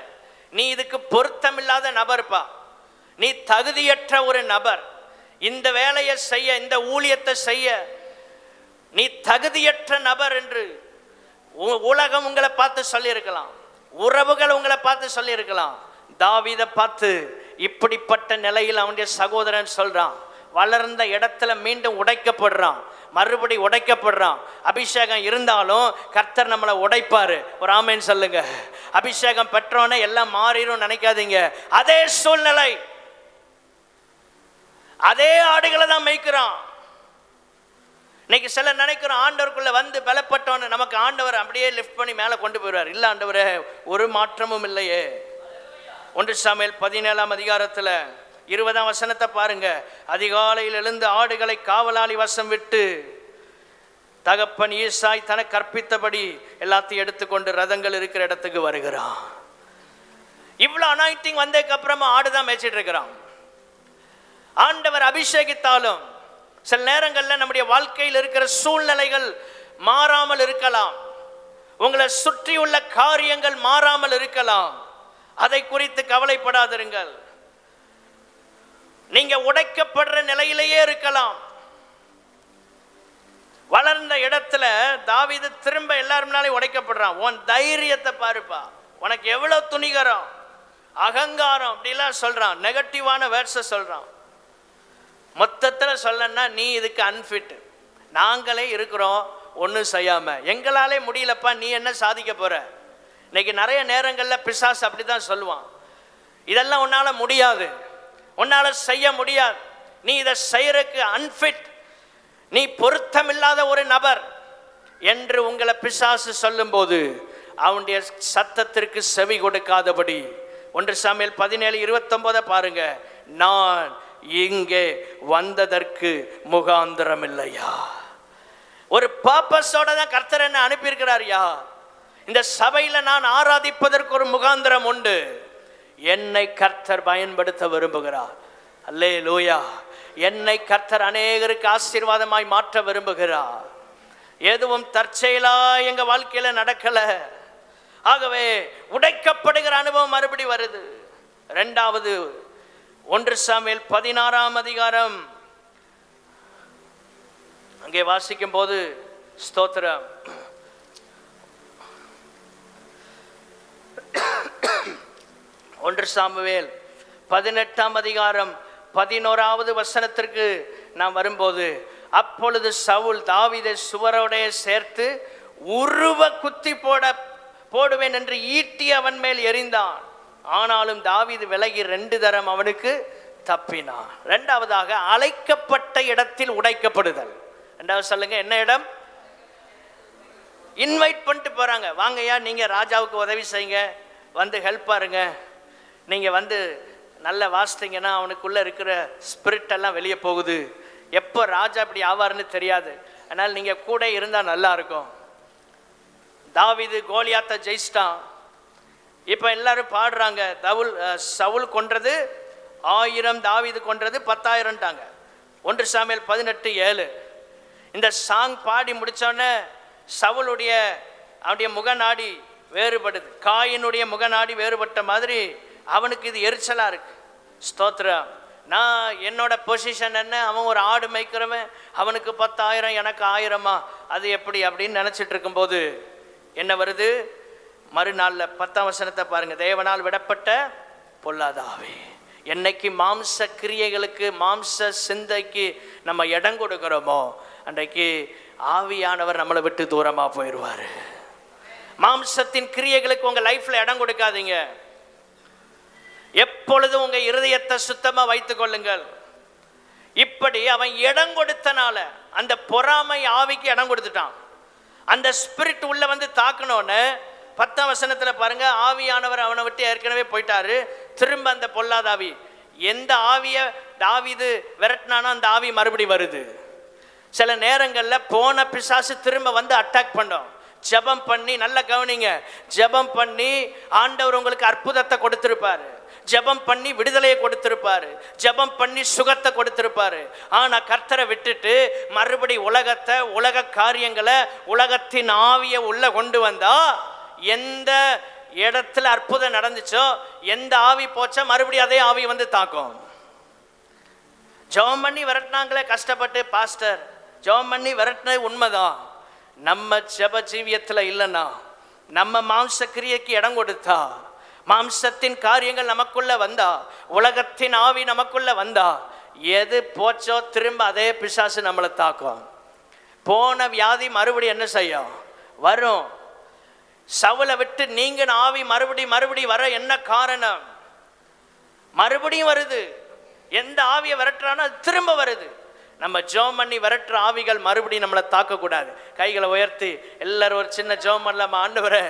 Speaker 1: நீ இதுக்கு பொருத்தமில்லாத நபர்ப்பா, நீ தகுதியற்ற ஒரு நபர், இந்த வேலையை செய்ய, இந்த ஊழியத்தை செய்ய நீ தகுதியற்ற நபர் என்று உலகம் உங்களை பார்த்து சொல்லியிருக்கலாம், உறவுகள் உங்களை பார்த்து சொல்லியிருக்கலாம். தாவீதை பார்த்து இப்படிப்பட்ட நிலையில் அவனுடைய சகோதரன் சொல்றான், வளர்ந்த இடத்துல மீண்டும் உடைக்கப்படுறான், மறுபடி உடைக்கப்படுறான். அபிஷேகம் இருந்தாலும் கர்த்தர் நம்மளை உடைப்பாரு. ஒரு ஆமென் சொல்லுங்க. அபிஷேகம் பெற்றோன்னே எல்லாம் மாறிடும் நினைக்காதீங்க. அதே சூழ்நிலை, அதே ஆடுகளை தான் மேய்க்கிறான். இன்னைக்கு சிலர் நினைக்கிறோம் ஆண்டவருக்குள்ள பலப்பட்டோன்னு நமக்கு ஆண்டவர் அப்படியே லிஃப்ட் பண்ணி மேலே கொண்டு போயிடுவார். இல்லை ஆண்டவரே, ஒரு மாற்றமும் இல்லையே. 1 சாமுவேல் 17ஆம் அதிகாரத்தில் 20ஆம் வசனத்தை பாருங்க. அதிகாலையில் எழுந்து ஆடுகளை காவலாளி வசம் விட்டு தகப்பன் ஈசாய் தனக்கு கற்பித்தபடி எல்லாத்தையும் எடுத்துக்கொண்டு ரதங்கள் இருக்கிற இடத்துக்கு வருகிறான். இவ்வளோ அனாயிண்டிங் வந்ததுக்கு அப்புறமா ஆடுதான் மேய்ச்சிட்டு இருக்கிறான். ஆண்டவர் அபிஷேகித்தாலும் சில நேரங்களில் நம்முடைய வாழ்க்கையில் இருக்கிற சூழ்நிலைகள் மாறாமல் இருக்கலாம், உங்களை சுற்றியுள்ள காரியங்கள் மாறாமல் இருக்கலாம். அதை குறித்து கவலைப்படாதிருங்கள். நீங்க உடைக்கப்படுற நிலையிலேயே இருக்கலாம். வளர்ந்த இடத்துல தாவீது திரும்ப எல்லாருனாலே உடைக்கப்படுறான். உன் தைரியத்தை பாருப்பா, உனக்கு எவ்வளவு துணிகரம், அகங்காரம் அப்படிலாம் சொல்றான், நெகட்டிவான வேர்ட்ஸை சொல்றான். மொத்தத்தில் சொல்லணும்னா நீ இதுக்கு அன்ஃபிட், நாங்களே இருக்கிறோம் ஒன்றும் செய்யாம, எங்களாலே முடியலப்பா, நீ என்ன சாதிக்க போற. இன்னைக்கு நிறைய நேரங்களில் பிசாசு அப்படி தான் சொல்லுவான், இதெல்லாம் உன்னால முடியாது, உன்னால செய்ய முடியாது, நீ இதை செய்யறதுக்கு அன்ஃபிட், நீ பொருத்தமில்லாத ஒரு நபர் என்று உங்களை பிசாசு சொல்லும்போது அவனுடைய சத்தத்திற்கு செவி கொடுக்காதபடி 1 சாமுவேல் 17:29 பாருங்க. நான் இங்கே வந்ததற்கு முகாந்திரம் இல்லையா? ஒரு பர்பஸோட தான் கர்த்தர் என்ன அனுப்பியிருக்கிறார்யா. இந்த சபையில நான் ஆராதிப்பதற்கு ஒரு முகாந்திரம் உண்டு. என்னை கர்த்தர் பயன்படுத்த விரும்புகிறார். அல்லேலூயா. என்னை கர்த்தர் அநேகருக்கு ஆசீர்வாதமாய் மாற்ற விரும்புகிறார். எதுவும் தற்செயலா எங்க வாழ்க்கையில நடக்கல. ஆகவே உடைக்கப்படுகிற அனுபவம் மறுபடி வருது. 2வது 1 சாமுவேல் 16ஆம் அதிகாரம் அங்கே வாசிக்கும் போது ஸ்தோத்திரம், 1 சாமுவேல் 18ஆம் அதிகாரம் 11வது வசனத்திற்கு நாம் வரும்போது, அப்பொழுது சவுல் தாவீதை சுவரோடைய சேர்த்து உருவ குத்தி போடுவேன் என்று ஈட்டி அவன் மேல் எறிந்தான். ஆனாலும் தாவீது விலகி 2 தரம் அவனுக்கு தப்பினான். 2வதாக அழைக்கப்பட்ட இடத்தில் உடைக்கப்படுதல். 2வது சொல்லுங்க, என்ன இடம்? இன்வைட் பண்ணிட்டு போறாங்க, வாங்கய்யா நீங்க ராஜாவுக்கு உதவி செய்யுங்க, வந்து ஹெல்ப் பாருங்க, நீங்க நல்ல வாசித்தீங்கன்னா அவனுக்குள்ள இருக்கிற ஸ்பிரிட் எல்லாம் வெளியே போகுது, எப்போ ராஜா இப்படி ஆவார்னு தெரியாது, அதனால் நீங்க கூட இருந்தா நல்லா இருக்கும். தாவீது கோலியாத்தை ஜெயிச்சிட்டான். இப்போ எல்லாரும் பாடுறாங்க, சவுல் கொன்றது 1000 தாவீது கொன்றது 10,000ட்டாங்க. 1 சாமுவேல் 18:7. இந்த சாங் பாடி முடித்தோடனே சவுலுடைய அவனுடைய முகநாடி வேறுபடுது. காயினுடைய முகநாடி வேறுபட்ட மாதிரி அவனுக்கு இது எரிச்சலாக இருக்கு. ஸ்தோத்திரம். நான் என்னோட பொசிஷன் என்ன, அவன் ஒரு ஆடு மேய்க்கிறவன், அவனுக்கு 10,000 எனக்கு 1000மா, அது எப்படி அப்படின்னு நினச்சிட்டு இருக்கும்போது என்ன வருது? மறுநாளில் 10ஆம் வசனத்தை பாருங்க. தேவனால் விடப்பட்ட பொல்லாத ஆவி. என்னைக்கு மாம்ச கிரியைகளுக்கு மாம்ச சிந்தைக்கு நம்ம இடம் கொடுக்கிறோமோ அன்றைக்கு ஆவியானவர் நம்மளை விட்டு தூரமாக போயிடுவார். மாம்சத்தின் கிரியைகளுக்கு உங்கள் லைஃப்பில் இடம் கொடுக்காதீங்க. எப்பொழுதும் உங்க இருதயத்தை சுத்தமா வைத்துக் கொள்ளுங்கள். இப்படி அவன் இடம் கொடுத்தனால அந்த பொறாமை ஆவிக்கு இடம் கொடுத்துட்டான். அந்த ஸ்பிரிட் உள்ள வந்து தாக்கணும்னு 10ஆம் வசனத்துல பாருங்க, ஆவியானவர் அவனை விட்டு ஏற்கனவே போயிட்டாரு. திரும்ப அந்த பொல்லாத ஆவி, எந்த ஆவிய தாவீது விரட்டினானோ அந்த ஆவி மறுபடி வருது. சில நேரங்களில் போன பிசாசு திரும்ப வந்து அட்டாக் பண்ணோம். ஜெபம் பண்ணி, நல்ல கவனிங்க, ஜெபம் பண்ணி ஆண்டவர் உங்களுக்கு அற்புதத்தை கொடுத்திருப்பாரு, ஜெபம் பண்ணி விடுதலையை கொடுத்திருப்பாரு, ஜெபம் பண்ணி சுகத்தை கொடுத்திருப்பாரு. ஆனா கர்த்தரை விட்டுட்டு மறுபடி உலகத்தை, உலக காரியங்களை, உலகத்தின் ஆவியை உள்ள கொண்டு வந்தா எந்த இடத்துல அற்புதம் நடந்துச்சோ, எந்த ஆவி போச்சோ மறுபடியும் அதே ஆவி வந்து தாக்கும். ஜெபம் பண்ணி விரட்டினாங்களே கஷ்டப்பட்டு, பாஸ்டர் ஜெபம் பண்ணி விரட்டினது உண்மைதான். நம்ம ஜெப ஜீவியத்தில் இல்லைன்னா, நம்ம மாம்ச கிரியைக்கு இடம் கொடுத்தா, மாம்சத்தின் காரியங்கள் நமக்குள்ள வந்தா, உலகத்தின் ஆவி நமக்குள்ள வந்தா, எது போச்சோ திரும்ப அதே பிசாசு நம்மளை தாக்கும். போன வியாதி மறுபடியும் என்ன செய்யும்? வரும். சவுலை விட்டு நீங்க ஆவி மறுபடி வர என்ன காரணம்? மறுபடியும் வருது. எந்த ஆவியை விரட்டுறானோ அது திரும்ப வருது. நம்ம ஜெபம் பண்ணி விரட்டுற ஆவிகள் மறுபடியும் நம்மளை தாக்கக்கூடாது. கைகளை உயர்த்தி எல்லாரும் ஒரு சின்ன ஜெபம் பண்ணலாமா? ஆண்டவரே,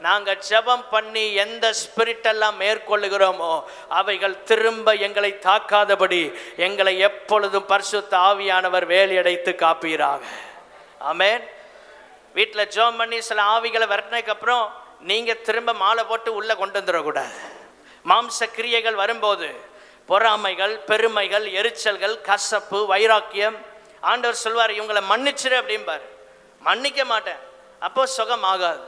Speaker 1: நாங்கள் ஜெபம் பண்ணி எந்த ஸ்பிரிட் எல்லாம் மேற்கொள்ளுகிறோமோ அவைகள் திரும்ப எங்களை தாக்காதபடி எங்களை எப்பொழுதும் பரிசுத்த ஆவியானவர் வேலையடைத்து காப்பீராக. ஆமென். வீட்டில் ஜெபம் பண்ணி சில ஆவிகளை விரட்டினதுக்கு அப்புறம் நீங்கள் திரும்ப மாலை போட்டு உள்ளே கொண்டு வந்துடக்கூடாது. மாம்ச கிரியைகள் வரும்போது பொறாமைகள், பெருமைகள், எரிச்சல்கள், கசப்பு, வைராக்கியம், ஆண்டவர் சொல்வார் இவங்களை மன்னிச்சிரு அப்படிம்பார். மன்னிக்க மாட்டேன், அப்போ சுகம் ஆகாது.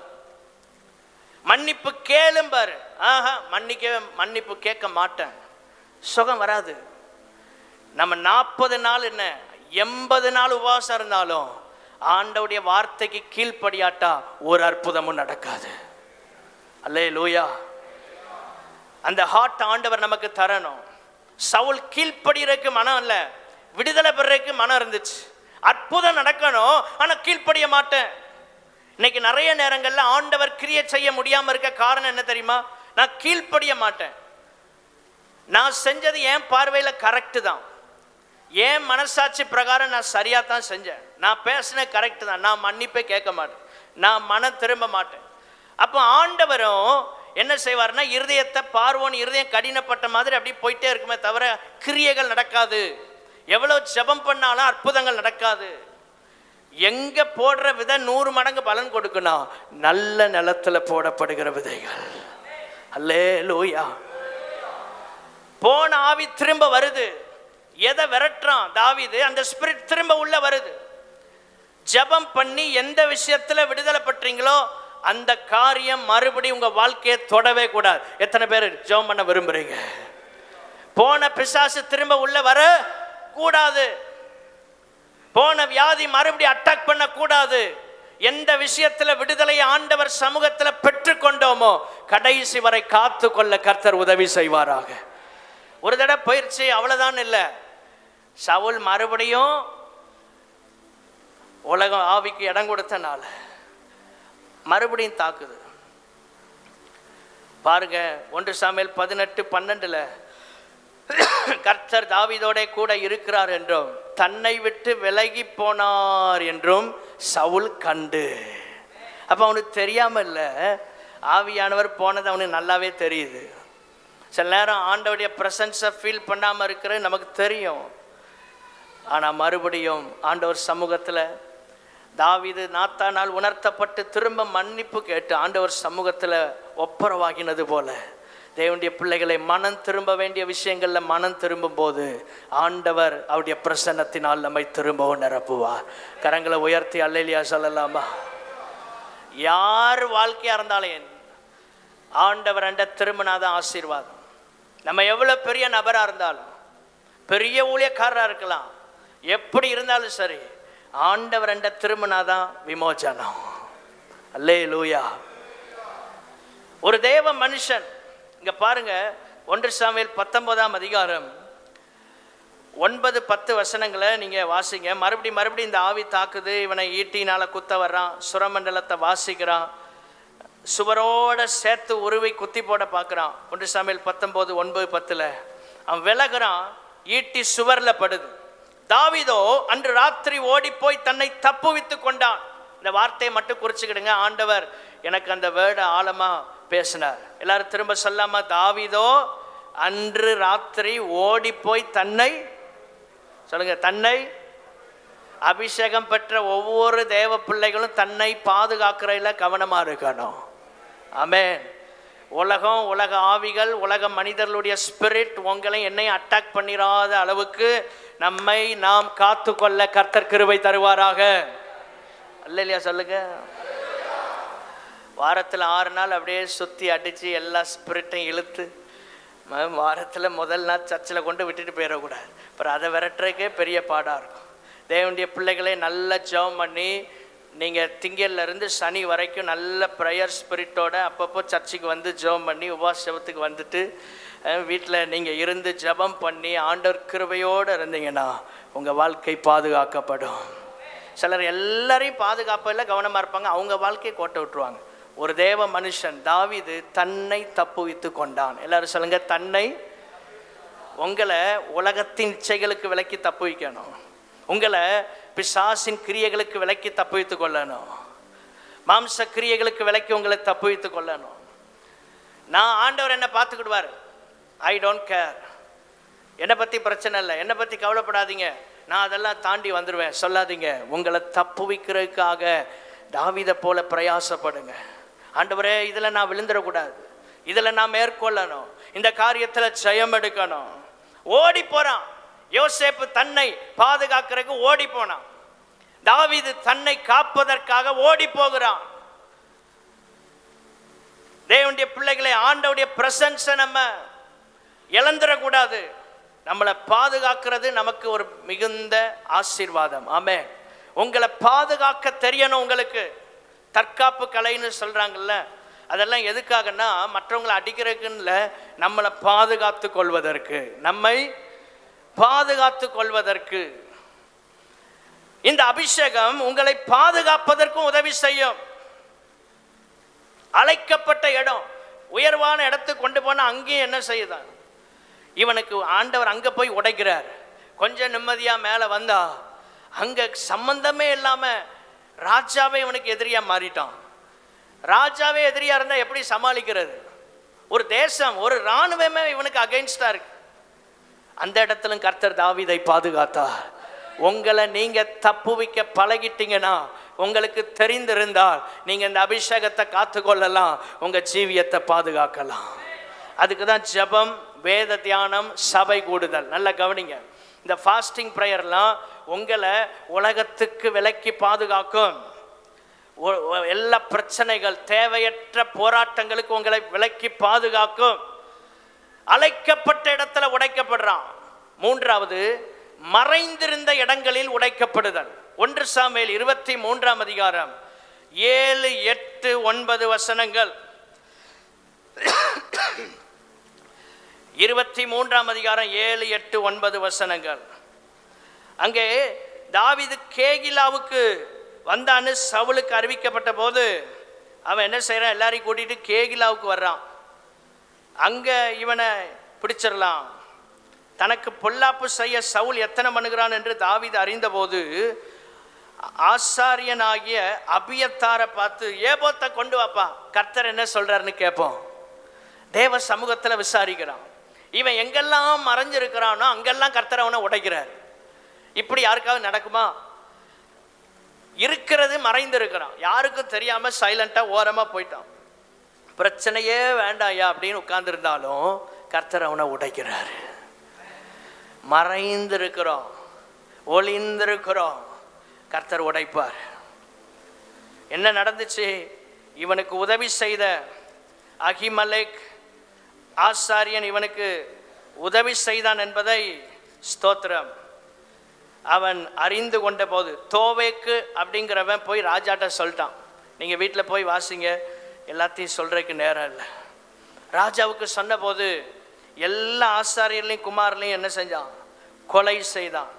Speaker 1: மன்னிப்பு கேளும்பாரு, ஆஹா மன்னிப்பு கேட்க மாட்டேன், சுகம் வராது. நம்ம 40 நாள் என்ன 80 நாள் உபவாசம் இருந்தாலும் ஆண்டவருடைய வார்த்தைக்கு கீழ்ப்படியாட்டா ஒரு அற்புதமும் நடக்காது. அல்லேலூயா. அந்த ஹார்ட் ஆண்டவர் நமக்கு தரணும். சவுல் கீழ்ப்படிறதுக்கு மனம் இல்லை, விடுதலை பெறறதுக்கு மனம் இருந்துச்சு. அற்புதம் நடக்கணும், ஆனா கீழ்ப்படிய மாட்டேன். இன்னைக்கு நிறைய நேரங்கள்ல ஆண்டவர் கிரியை செய்ய முடியாம இருக்க காரணம் என்ன தெரியுமா? நான் கீழ்ப்படிய மாட்டேன். நான் செஞ்சது என் பார்வையில கரெக்டு தான், என் மனசாட்சி பிரகாரம் நான் சரியா தான் செஞ்சேன், நான் பேசின கரெக்டு தான், நான் மன்னிப்பே கேட்க மாட்டேன், நான் மனம் திரும்ப மாட்டேன். அப்போ ஆண்டவரும் என்ன செய்வார்னா, இருதயத்தை பார்வோன் இருதயம் கடினப்பட்ட மாதிரி அப்படி போயிட்டே இருக்குமே தவிர கிரியைகள் நடக்காது. எவ்வளவு ஜெபம் பண்ணாலும் அற்புதங்கள் நடக்காது. எங்க போடுற விதை 100 மடங்கு பலன் கொடுக்கணும், நல்ல நிலத்துல போடப்படுகிற விதைகள். அல்லேலூயா. போன ஆவி திரும்ப வருது. எதை விரட்டுறான் தாவீது, அந்த ஸ்பிரிட் திரும்ப உள்ள வருது. ஜெபம் பண்ணி எந்த விஷயத்துல விடுதலை பண்றீங்களோ அந்த காரியம் மறுபடியும் உங்க வாழ்க்கையை தொடவே கூடாது. எத்தனை பேர் ஜெபம் பண்ண விரும்புறீங்க? போன பிசாசு திரும்ப உள்ள வர கூடாது. போன வியாதி மறுபடியும் அட்டாக் பண்ண கூடாது. எந்த விஷயத்துல விடுதலை ஆண்டவர் சமூகத்துல பெற்றுக்கொண்டோமோ கடைசி வரை காத்து கொள்ள கர்த்தர் உதவி செய்வாராக. ஒரு தடவை பயிற்சி அவ்வளவுதான் இல்லை. சவுல் மறுபடியும் உலகம் ஆவிக்கு இடம் கொடுத்தனால மறுபடியும் தாக்குது. பாருங்க, 1 சாமுவேல் 18:12 கர்த்தர் தாவீதோட கூட இருக்கிறார் என்றும் தன்னை விட்டு விலகி போனார் என்றும் சவுல் கண்டு. அப்ப அவனுக்கு தெரியாம இல்ல, ஆவியானவர் போனது அவனுக்கு நல்லாவே தெரியுது. சில நேரம் ஆண்டவருடைய பிரசன்ஸை ஃபீல் பண்ணாம இருக்கிறது நமக்கு தெரியும். ஆனா மறுபடியும் ஆண்டவர் சமூகத்துல தாவீது நாத்தானால் உணர்த்தப்பட்டு திரும்ப மன்னிப்பு கேட்டு ஆண்டவர் சமூகத்துல ஒப்புரவாகினது போல தேவனுடைய பிள்ளைகளை மனம் திரும்ப வேண்டிய விஷயங்களில் மனம் திரும்பும் போது ஆண்டவர் அவருடைய பிரசன்னத்தினால் நம்மை திரும்பவும் நிரப்புவார். கரங்களை உயர்த்தி அல்லேலூயா சொல்லலாமா? யார் வாழ்க்கையாக இருந்தாலும் ஆண்டவர் அண்ட திரும்பினாதான் ஆசீர்வாதம். நம்ம எவ்வளோ பெரிய நபராக இருந்தாலும், பெரிய ஊழியக்காரராக இருக்கலாம், எப்படி இருந்தாலும் சரி, ஆண்டவர் அண்ட திரும்பினாதான் விமோசனம். அல்லேலூயா. ஒரு தேவ மனுஷன் இங்க பாருங்க, 1 சாமுவேல் 19ஆம் அதிகாரம் 9-10 வசனங்களை நீங்க வாசிங்க. மறுபடியும் இந்த ஆவி தாக்குது, இவனை ஈட்டினால குத்த வர்றான், சுரமண்டலத்தை வாசிக்கிறான், சுவரோட சேர்த்து உருவை குத்தி போட பார்க்குறான். 1 சாமுவேல் 19:9-10 அவன் விலகுறான், ஈட்டி சுவர்ல படுது. தாவீதோ அன்று ராத்திரி ஓடி போய் தன்னை தப்புவித்து கொண்டான். இந்த வார்த்தையை மட்டும் குறிச்சுக்கிடுங்க, ஆண்டவர் எனக்கு அந்த வேர்டை ஆழமா பேசினார். எல்லாரும் திரும்ப சொல்லாமா? தாவீதோ அன்று ராத்திரி ஓடி போய் தன்னை, சொல்லுங்க, தன்னை. அபிஷேகம் பெற்ற ஒவ்வொரு தேவ பிள்ளைகளும் தன்னை பாதுகாக்கிறதுல கவனமா இருக்கணும். ஆமென். உலக ஆவிகள், உலக மனிதர்களுடைய ஸ்பிரிட் உங்களை என்னை அட்டாக் பண்ணிராத அளவுக்கு நம்மை நாம் காத்து கொள்ள கர்த்தர் கிருபை தருவாராக. அல்லேலூயா சொல்லுங்க. வாரத்தில் 6 நாள் அப்படியே சுற்றி அடித்து எல்லா ஸ்பிரிட்டையும் இழுத்து, வாரத்தில் முதல் நாள் சர்ச்சில் கொண்டு விட்டுட்டு போயிடக்கூடாது. அப்புறம் அதை விரட்டுறதுக்கே பெரிய பாடாக இருக்கும். தேவனுடைய பிள்ளைகளே நல்ல ஜெபம் பண்ணி, நீங்கள் திங்கள்லேருந்து சனி வரைக்கும் நல்ல ப்ரேயர் ஸ்பிரிட்டோட அப்பப்போ சர்ச்சுக்கு வந்து ஜெபம் பண்ணி உபவாச ஜெபத்துக்கு வந்துட்டு வீட்டில் நீங்கள் இருந்து ஜெபம் பண்ணி ஆண்டவர் கிருபையோடு இருந்தீங்கன்னா உங்கள் வாழ்க்கை பாதுகாக்கப்படும். சிலர் எல்லாரையும் பாதுகாப்பில் கவனமாக இருப்பாங்க, அவங்க வாழ்க்கையை கோட்டை விட்டுருவாங்க. ஒரு தேவ மனுஷன் தாவீது தன்னை தப்புவித்து கொண்டான். எல்லாரும் சொல்லுங்க, தன்னை. உங்களை உலகத்தின் இச்சைகளுக்கு விலக்கி தப்புவிக்கணும், உங்களை பிசாசின் கிரியைகளுக்கு விலக்கி தப்புவித்து கொள்ளணும், மாம்ச கிரியைகளுக்கு விலக்கி உங்களை தப்புவித்து கொள்ளணும். நான் ஆண்டவர் என்னை பார்த்துக்கிடுவார், ஐ டோன்ட் கேர், என்னை பற்றி பிரச்சனை இல்லை, என்னை பற்றி கவலைப்படாதீங்க, நான் அதெல்லாம் தாண்டி வந்துடுவேன் சொல்லாதீங்க. உங்களை தப்புவிக்கிறதுக்காக தாவீதை போல பிரயாசப்படுங்க. ஆண்டவரே, இதில் நான் விழுந்துடக்கூடாது, இதில் நான் மேற்கொள்ளணும், இந்த காரியத்தில் ஜெயம் எடுக்கணும். ஓடி போறான். யோசேப்பு தன்னை பாதுகாக்கிறதுக்கு ஓடி போனான். தாவீது தன்னை காப்பதற்காக ஓடி போகிறான். தேவனுடைய பிள்ளைகளை, ஆண்டவருடைய பிரசன்ஸை நம்ம இழந்துடக்கூடாது. நம்மளை பாதுகாக்கிறது நமக்கு ஒரு மிகுந்த ஆசீர்வாதம். ஆமென். உங்களை பாதுகாக்க தெரியணும். உங்களுக்கு தற்காப்பு கலைன்னு சொல்றாங்கல்ல, அதெல்லாம் எதுக்காகன்னா மற்றவங்களை அடிக்கிறதுக்குன்னு இல்லை, நம்மளை பாதுகாத்து கொள்வதற்கு, நம்மை பாதுகாத்து கொள்வதற்கு. இந்த அபிஷேகம் உங்களை பாதுகாப்பதற்கும் உதவி செய்யும். அழைக்கப்பட்ட இடம், உயர்வான இடத்துக்கு கொண்டு போனா அங்கேயும் என்ன செய்யுதான், இவனுக்கு ஆண்டவர் அங்க போய் உடைக்கிறார். கொஞ்சம் நிம்மதியா மேல வந்தா அங்க சம்பந்தமே இல்லாம ராஜாவே இவனுக்கு எதிரியா மாறிட்டான். ராஜாவே எதிரியா இருந்தா எப்படி சமாளிக்கிறது? ஒரு தேசம், ஒரு இராணுவமே இவனுக்கு அகைன்ஸ்டா இருக்கு. அந்த இடத்துல கர்த்தர் தாவீதை பாதுகாத்தார். உங்களை நீங்க தப்புவிக்க பழகிட்டீங்கன்னா, உங்களுக்கு தெரிந்திருந்தால் நீங்க இந்த அபிஷேகத்தை காத்துக்கொள்ளலாம், உங்க ஜீவியத்தை பாதுகாக்கலாம். அதுக்கு தான் ஜெபம், வேத தியானம், சபை கூடுதல். நல்லா கவனிங்க. இந்த ஃபாஸ்டிங் ப்ரேயர்லாம் உங்களை உலகத்துக்கு விலக்கி பாதுகாக்கும். எல்லா பிரச்சனைகள், தேவையற்ற போராட்டங்களுக்கு உங்களை விலக்கி பாதுகாக்கும். அழைக்கப்பட்ட இடத்துல உடைக்கப்படுறான். 3வது, மறைந்திருந்த இடங்களில் உடைக்கப்படுதல். 1 சாமுவேல் 23ஆம் அதிகாரம் 7, 8, 9 வசனங்கள். 23ஆம் அதிகாரம் 7, 8, 9 வசனங்கள். அங்கே தாவீது கேகிலாவுக்கு வந்தான்னு சவுலுக்கு அறிவிக்கப்பட்ட போது அவன் என்ன செய்யறான், எல்லாரையும் கூட்டிட்டு கேகிலாவுக்கு வர்றான். அங்க இவனை பிடிச்சிடலாம். தனக்கு பொல்லாப்பு செய்ய சவுல் எத்தனை பண்ணுகிறான் என்று தாவீது அறிந்த போது ஆசாரியனாகிய அபியத்தாரை பார்த்து, ஏபோத்தை கொண்டு வாப்பா, கர்த்தர் என்ன சொல்றாருன்னு கேட்போம். தேவ சமூகத்தில் விசாரிக்கிறான். இவன் எங்கெல்லாம் மறைஞ்சிருக்கிறானோ அங்கெல்லாம் கர்த்தர் அவனை உடைக்கிறார். இப்படி யாருக்காவது நடக்குமா? இருக்கிறது மறைந்திருக்கிறான், யாருக்கும் தெரியாம சைலண்டா ஓரமா போயிட்டான். பிரச்சனையே வேண்டாயா அப்படின்னு உட்கார்ந்துருந்தாலும் கர்த்தர் அவனை உடைக்கிறாரு. மறைந்திருக்கிறோம், ஒளிந்திருக்கிறோம், கர்த்தர் உடைப்பார். என்ன நடந்துச்சு? இவனுக்கு உதவி செய்த அகிமலேக் ஆசாரியன் இவனுக்கு உதவி செய்தான் என்பதை ஸ்தோத்திரம் அவன் அறிந்து கொண்ட போது, தோவேக்கு அப்படிங்கிறவன் போய் ராஜாட்ட சொல்லிட்டான். நீங்கள் வீட்டில் போய் வாசிங்க, எல்லாத்தையும் சொல்கிறதுக்கு நேரம் இல்லை. ராஜாவுக்கு சொன்ன போது எல்லா ஆசாரியர்களையும் குமாரலையும் என்ன செஞ்சான்? கொலை செய்தான்.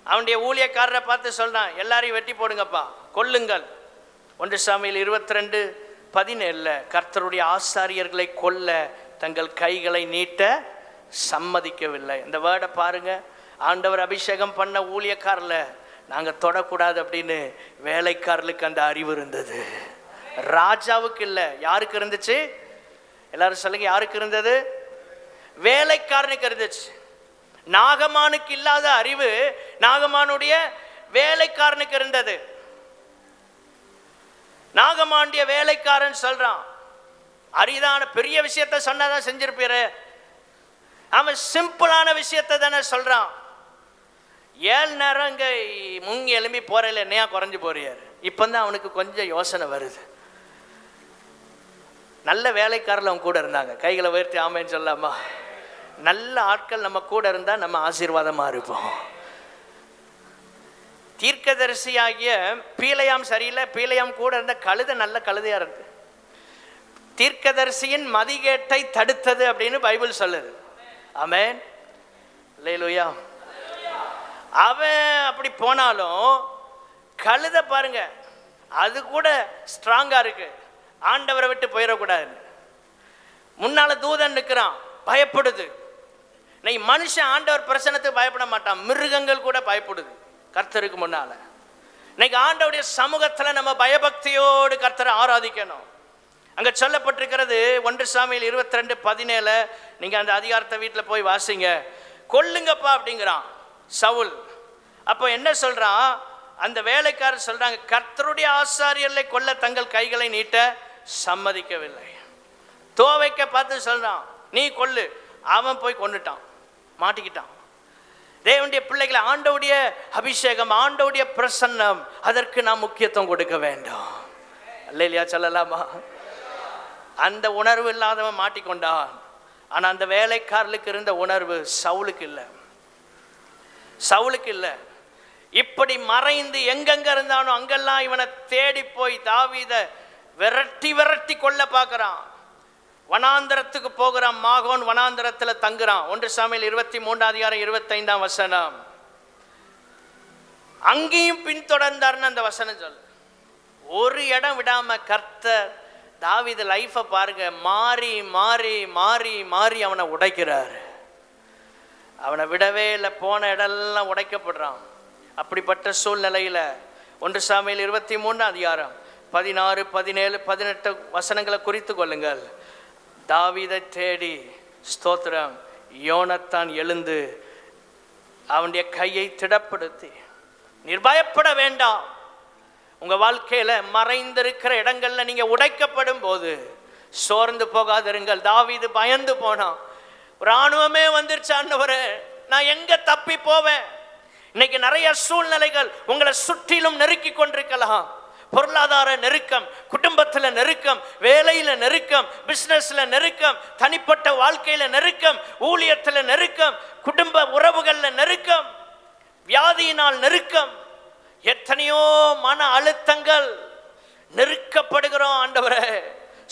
Speaker 1: அவனுடைய ஊழியக்காரரை பார்த்து சொல்றான், எல்லாரையும் வெட்டி போடுங்கப்பா, கொல்லுங்கள். 1 சாமுவேல் 22:17 கர்த்தருடைய ஆசாரியர்களை கொல்ல தங்கள் கைகளை நீட்ட சம்மதிக்கவில்லை. இந்த வேர்டை பாருங்க. ஆண்டவர் அபிஷேகம் பண்ண ஊழியக்காரில் நாங்கள் தொடக்கூடாது அப்படின்னு வேலைக்காரர்களுக்கு அந்த அறிவு இருந்தது. ராஜாவுக்கு இல்லை. யாருக்கு இருந்துச்சு? எல்லாரும் சொல்லுங்க, யாருக்கு இருந்தது? வேலைக்காரனுக்கு இருந்துச்சு. நாகமானுக்கு இல்லாத அறிவு நாகமானுடைய வேலைக்காரனுக்கு இருந்தது. நாகமானுடைய வேலைக்காரன் சொல்றான், அரிதான பெரிய விஷயத்தை சொன்னாதான் செஞ்சிருப்பீரு, அவன் சிம்பிளான விஷயத்தை தானே சொல்றான். 7 நேரம் இங்க முங்கி எழும்பி போறையில என்னையா குறைஞ்சு போறியாரு. இப்பதான் அவனுக்கு கொஞ்சம் யோசனை வருது. நல்ல வேலைக்காரர்கள் அவங்க கூட இருந்தாங்க. கைகளை உயர்த்தி ஆமேன்னு சொல்லாமா? நல்ல ஆட்கள் நம்ம கூட இருந்தா நம்ம ஆசீர்வாதமா இருப்போம். தீர்க்கதரிசியாகிய பீலையாம் சரியில்லை, பீலையாம் கூட இருந்த கழுதை நல்ல கழுதையா இருந்து தீர்க்கதரிசியின் மதிகேட்டை தடுத்தது அப்படின்னு பைபிள் சொல்லுது. ஆமென், அல்லேலூயா. அவன் அப்படி போனாலும் கழுதை பாருங்க, அது கூட ஸ்ட்ராங்கா இருக்கு, ஆண்டவரை விட்டு போயிடக்கூடாது. முன்னால தூதன் நிற்கிறான், பயப்படுது. இன்னைக்கு மனுஷன் ஆண்டவர் பிரசன்னத்துக்கு பயப்பட மாட்டான், மிருகங்கள் கூட பயப்படுது கர்த்தருக்கு முன்னால. இன்னைக்கு ஆண்டவருடைய சமூகத்துல நம்ம பயபக்தியோடு கர்த்தரை ஆராதிக்கணும். அங்க சொல்லப்பட்டிருக்கிறது 1 சாமுவேல் 22:17. நீங்க அந்த அதிகாரத்தை வீட்டில் போய் வாசிங்க. கொல்லுங்கப்பா அப்படிங்கிறான் சவுல். அப்போ என்ன சொல்றான்? அந்த வேலைக்காரர் சொல்றாங்க, கர்த்தருடைய ஆசாரியர்களை கொல்ல தங்கள் கைகளை நீட்ட சம்மதிக்கவில்லை. தோவைக்க பார்த்து சொல்றான், நீ கொல்லு. அவன் போய் கொன்னுட்டான், மாட்டிக்கிட்டான். தேவனுடைய பிள்ளைகளை, ஆண்டவுடைய அபிஷேகம், ஆண்டவுடைய பிரசன்னம், அதற்கு நாம் முக்கியத்துவம் கொடுக்க வேண்டும். அல்லேலூயா சொல்லலாமா? அந்த உணர்வு இல்லாதவன் மாட்டிக்கொண்டான். ஆனா அந்த வேலைக்காரர்களுக்கு இருந்த உணர்வு சவுலுக்கு இல்லை. சவுலுக்கு இல்லை. இப்படி மறைந்து எங்கெங்க இருந்தானோ அங்கெல்லாம் இவனை தேடி போய் தாவீத விரட்டி விரட்டி கொல்ல பார்க்கிறான். வனாந்தரத்துக்கு போகிறான், மாகோன் வனாந்தரத்தில் தங்குறான். 1 சாமுவேல் 23:25 அங்கேயும் பின்தொடர்ந்தார்னு அந்த வசனம் சொல்லு. ஒரு இடம் விடாம கர்த்தர் தாவீது லைஃபை பாருங்க, மாறி மாறி மாறி மாறி அவனை உடைக்கிறாரு. அவனை விடவே இல்லை, போன இடம்லாம் உடைக்கப்படுறான். அப்படிப்பட்ட சூழ்நிலையில 1 சாமுவேல் 23:16, 16, 17, 18 வசனங்களை குறித்து கொள்ளுங்கள். தாவீதை தேடி ஸ்தோத்திரம் யோனத்தான் எழுந்து அவனுடைய கையை திடப்படுத்தி, நிர்பயப்பட வேண்டாம். உங்க வாழ்க்கையில மறைந்திருக்கிற இடங்கள்ல நீங்க உடைக்கப்படும் போது சோர்ந்து போகாதிருங்கள். தாவீது பயந்து போனான். ராணுவமே வந்துருச்சு, ஆண்டவரே நான் எங்க தப்பி போவேன்? இன்னைக்கு நிறைய சூழ்நிலைகள் உங்களை சுற்றிலும் நெருக்கி கொண்டிருக்கலாம். பொருளாதார நெருக்கம், குடும்பத்தில் நெருக்கம், வேலையில நெருக்கம், பிசினஸ்ல நெருக்கம், தனிப்பட்ட வாழ்க்கையில நெருக்கம், ஊழியத்தில் நெருக்கம், குடும்ப உறவுகள்ல நெருக்கம், வியாதியினால் நெருக்கம், எத்தனையோ மன அழுத்தங்கள், நெருக்கப்படுகிறோம். ஆண்டவரே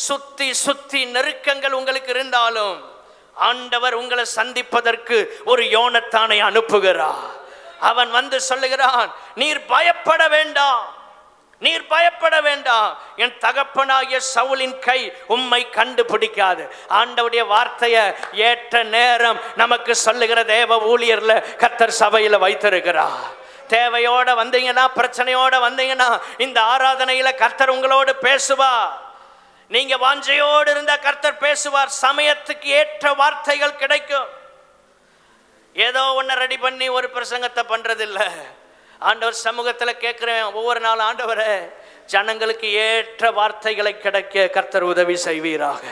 Speaker 1: சுத்தி சுத்தி நெருக்கங்கள் உங்களுக்கு இருந்தாலும் ஆண்டவர் உங்களை சந்திப்பதற்கு ஒரு யோனத்தானை அனுப்புகிறார். அவன் வந்து சொல்லுகிறான், நீர் பயப்பட வேண்டாம், நீர் பயப்பட வேண்டாம், என் தகப்பனாகிய சவுலின் கை உம்மை கண்டுபிடிக்காது. ஆண்டவருடைய வார்த்தையை ஏற்ற நேரம் நமக்கு சொல்லுகிற தேவ ஊழியர்ல கர்த்தர் சபையில வைத்திருக்கிறார். தேவையோட வந்தீங்கன்னா, பிரச்சனையோட வந்தீங்கன்னா, இந்த ஆராதனையில கர்த்தர் உங்களோடு பேசுவார். நீங்க வாஞ்சையோடு இருந்தா கர்த்தர் பேசுவார். சமயத்துக்கு ஏற்ற வார்த்தைகள் கிடைக்கும். ஏதோ ஒன்ன ரெடி பண்ணி ஒரு பிரசங்கத்தை பண்றது இல்லை. ஆண்டவர் சமூகத்தில் கேட்கிறேன் ஒவ்வொரு நாளும், ஆண்டவரே ஜனங்களுக்கு ஏற்ற வார்த்தைகளை கிடைக்க கர்த்தர் உதவி செய்வீராக.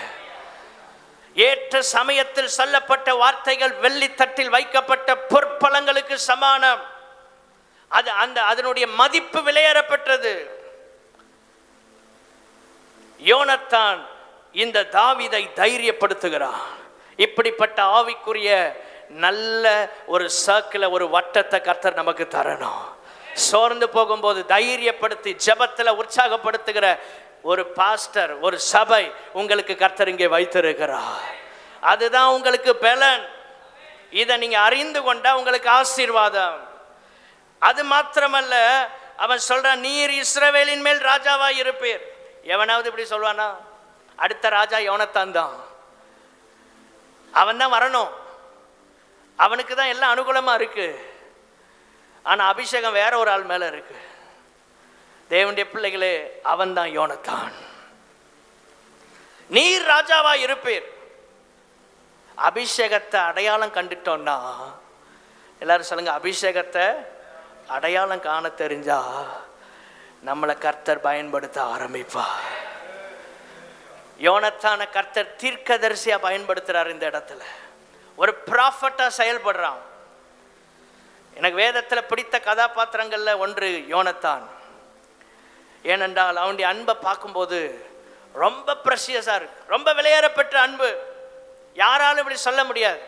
Speaker 1: ஏற்ற சமயத்தில் சொல்லப்பட்ட வார்த்தைகள் வெள்ளித்தட்டில் வைக்கப்பட்ட பொற்பலங்களுக்கு சமானம். அதனுடைய மதிப்பு விலையேறப்பட்டது. யோனத்தான் இந்த தாவீதை தைரியப்படுத்துகிறான். இப்படிப்பட்ட ஆவிக்குரிய நல்ல ஒரு சர்க்கிள, ஒரு வட்டத்தை கர்த்தர் நமக்கு தரணும். சோர்ந்து போகும்போது தைரியப்படுத்தி ஜெபத்தில் உற்சாகப்படுத்துகிற ஒரு பாஸ்டர், ஒரு சபை உங்களுக்கு கர்த்தர் இங்கே வைத்திருக்கிறார். அதுதான் உங்களுக்கு பலன். இதை நீங்க அறிந்து கொண்டா உங்களுக்கு ஆசீர்வாதம். அது மாத்திரமல்ல, அவன் சொல்றான், நீர் இஸ்ரவேலின் மேல் ராஜாவாய் இருப்பீர். எவனாவது இப்படி சொல்வானா? அடுத்த ராஜா யோனத்தான் தான். அவன் தான் வரணும். அவனுக்கு தான் எல்லாம் அனுகூலமா இருக்கு. ஆனா அபிஷேகம் வேற ஒரு ஆள் மேல இருக்கு. தேவனுடைய பிள்ளைகளே, அவன் தான் யோனத்தான். நீர் ராஜாவா இருப்பீர். அபிஷேகத்தை அடையாளம் கண்டுட்டோம்னா, எல்லாரும் சொல்லுங்க, அபிஷேகத்தை அடையாளம் காண தெரிஞ்சா நம்மளை கர்த்தர் பயன்படுத்த ஆரம்பிப்பார். யோனத்தான கர்த்தர் தீர்க்கதரிசியா பயன்படுத்துறார். இந்த இடத்துல ஒரு ப்ராஃபட்டா செயல்படுறான். எனக்கு வேதத்தில் பிடித்த கதாபாத்திரங்கள்ல ஒன்று யோனத்தான். ஏனென்றால் அவனுடைய அன்பை பார்க்கும்போது ரொம்ப ப்ரெஷியஸா இருக்கு. ரொம்ப விலையேறப்பட்ட அன்பு. யாராலும் இப்படி சொல்ல முடியாது.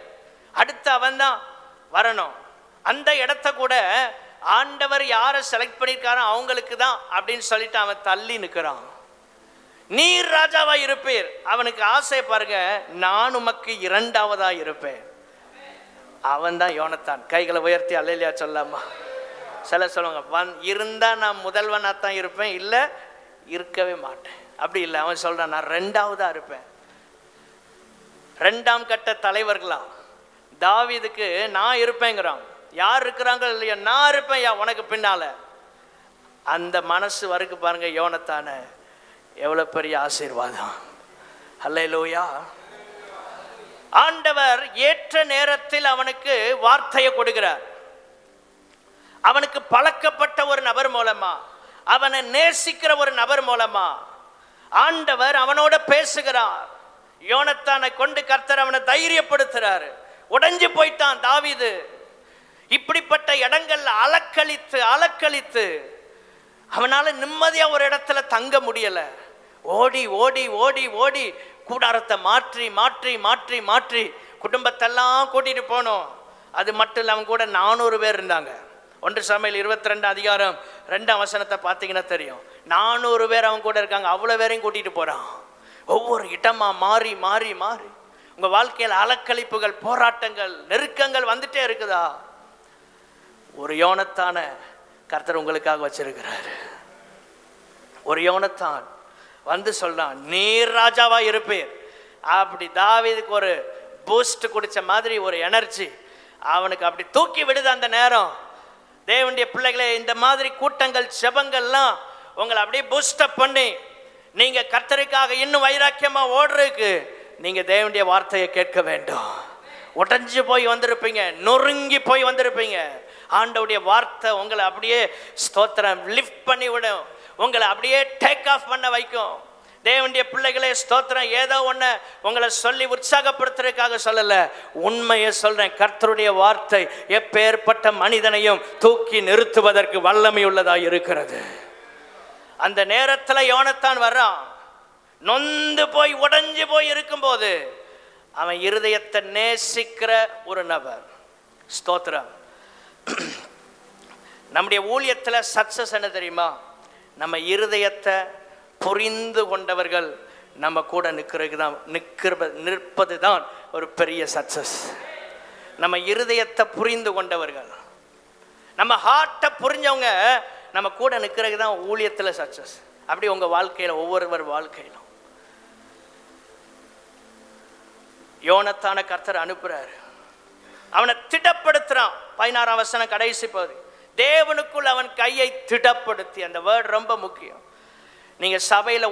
Speaker 1: அடுத்து அவன் தான் வரணும். அந்த இடத்த கூட ஆண்டவர் யாரை செலக்ட் பண்ணியிருக்காரோ அவங்களுக்கு தான் அப்படின்னு சொல்லிட்டு அவன் தள்ளி நிற்கிறான். நீர் ராஜாவா இருப்பீர். அவனுக்கு ஆசை பாருங்க, நான் உமக்கு இரண்டாவதா இருப்பேன். அவன் தான் யோனத்தான். கைகளை உயர்த்தி அல்லேலூயா சொல்லாமா? சில சொல்லுவாங்க, இருந்தா நான் முதல்வனாக தான் இருப்பேன், இல்லை இருக்கவே மாட்டேன். அப்படி இல்லை, அவன் சொல்றான், நான் ரெண்டாவதா இருப்பேன். ரெண்டாம் கட்ட தலைவர்களாம். தாவீதுக்கு நான் இருப்பேங்கிறான். யார் இருக்கிறாங்க இல்லையா, நான் இருப்பேன் யா உனக்கு பின்னால. அந்த மனசு வரைக்கு பாருங்க யோனத்தான எவ்வளவு பெரிய ஆசீர்வாதம். அல்லேலூயா. ஆண்டவர் ஏற்ற நேரத்தில் அவனுக்கு வார்த்தையை கொடுக்கிறார். அவனுக்கு பழக்கப்பட்ட ஒரு நபர் மூலமா, அவனை நேசிக்கிற ஒரு நபர் மூலமா ஆண்டவர் அவனோட பேசுகிறார். யோனத்தானை கொண்டு கர்த்தர் அவனை தைரியப்படுத்துறாரு. உடைஞ்சு போயிட்டான் தாவீது. இப்படிப்பட்ட இடங்கள்ல அலக்களித்து அவனால நிம்மதியா ஒரு இடத்துல தங்க முடியல. ஓடி ஓடி ஓடி ஓடி கூடாரத்தை மாற்றி மாற்றி மாற்றி மாற்றி குடும்பத்தெல்லாம் கூட்டிட்டு போனோம். அது மட்டும் இல்லை, அவன் கூட 400 பேர் இருந்தாங்க. 1 சாமுவேல் 22:2 பார்த்தீங்கன்னா தெரியும். 400 பேர் அவன் கூட இருக்காங்க. அவ்வளோ பேரையும் கூட்டிட்டு போறான். ஒவ்வொரு இடமா மாறி மாறி மாறி. உங்க வாழ்க்கையில் அலக்களிப்புகள், போராட்டங்கள், நெருக்கங்கள் வந்துட்டே இருக்குதா? ஒரு யோனத்தான கர்த்தர் உங்களுக்காக வச்சிருக்கிறாரு. ஒரு யோனத்தான் வந்து சொல்றான், நீர் ராஜாவா இருப்பீர். அப்படி தாவீதுக்கு ஒரு பூஸ்ட் குடிச்ச மாதிரி ஒரு எனர்ஜி அவனுக்கு அப்படி தூக்கி விடுது அந்த நேரம். தேவனுடைய பிள்ளைகளே, இந்த மாதிரி கூட்டங்கள், ஜெபங்கள்லாம் உங்களை அப்படியே பூஸ்டப் பண்ணி நீங்க கர்த்தருக்காக இன்னும் வைராக்கியமா ஓடுறதுக்கு நீங்க தேவனுடைய வார்த்தையை கேட்க வேண்டும். உடைஞ்சு போய் வந்திருப்பீங்க, நொறுங்கி போய் வந்திருப்பீங்க. ஆண்டவுடைய வார்த்தை உங்களை அப்படியே ஸ்தோத்திரம் லிஃப்ட் பண்ணி விடும். உங்களை அப்படியே டேக் ஆஃப் பண்ண வைக்கும். தேவனுடைய பிள்ளைகளே ஸ்தோத்திரம், ஏதோ ஒன்று உங்களை சொல்லி உற்சாகப்படுத்துறதுக்காக சொல்லலை, உண்மையை சொல்றேன். கர்த்தருடைய வார்த்தை எப்பேற்பட்ட மனிதனையும் தூக்கி நிறுத்துவதற்கு வல்லமை உள்ளதாக இருக்கிறது. அந்த நேரத்தில் யோனத்தான் வர்றான். நொந்து போய் உடைஞ்சு போய் இருக்கும்போது அவன் இருதயத்தை நேசிக்கிற ஒரு நபர். ஸ்தோத்திரம். நம்முடைய ஊழியத்தில் சக்சஸ் என்ன தெரியுமா? நம்ம இருதயத்தை புரிந்து கொண்டவர்கள் நம்ம கூட நிற்பது தான் ஒரு பெரிய சக்சஸ். நம்ம இருதயத்தை புரிந்து கொண்டவர்கள், நம்ம ஹார்ட்டை புரிஞ்சவங்க நம்ம கூட நிற்கிறது தான் ஊழியத்தில் சக்சஸ். அப்படி உங்க வாழ்க்கையில் ஒவ்வொருவர் வாழ்க்கையிலும் யோனத்தான கர்த்தர் அனுப்புறாரு. அவனை திடப்படுத்துறான். 16ஆம் வசனம் கடைசி பகுதி. தேவனுக்குள் அவன் கையை திடப்படுத்தி. அந்த வேர்டு ரொம்ப முக்கியம். நீங்க சபையில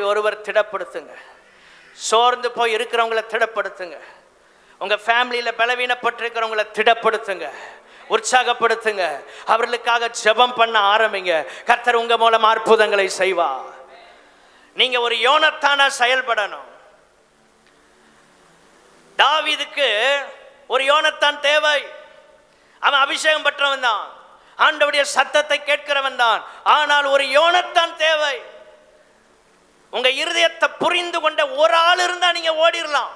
Speaker 1: ஒருவர் திடப்படுத்துங்க. சோர்ந்து போய் இருக்கிறவங்களை திடப்படுத்துங்க. உங்க ஃபேமிலியில பலவீனப்பட்டிருக்கிறவங்களை திடப்படுத்துங்க. உற்சாகப்படுத்துங்க, அவர்களுக்காக ஜெபம் பண்ண ஆரம்பிங்க. கர்த்தர் உங்க மூலம் அற்புதங்களை செய்வார். நீங்க ஒரு யோனத்தானா செயல்படணும். தாவீதுக்கு ஒரு யோனத்தான் தேவை. அவன் அபிஷேகம் பெற்றவன் தான், ஆண்டவருடைய சத்தத்தை கேட்கிறவன் தான். ஆனால் ஒரு யோனத்தான் தேவை. உங்க இருதயத்தை புரிந்து கொண்ட ஒரு ஆள் இருந்தா நீங்க ஓடிடலாம்,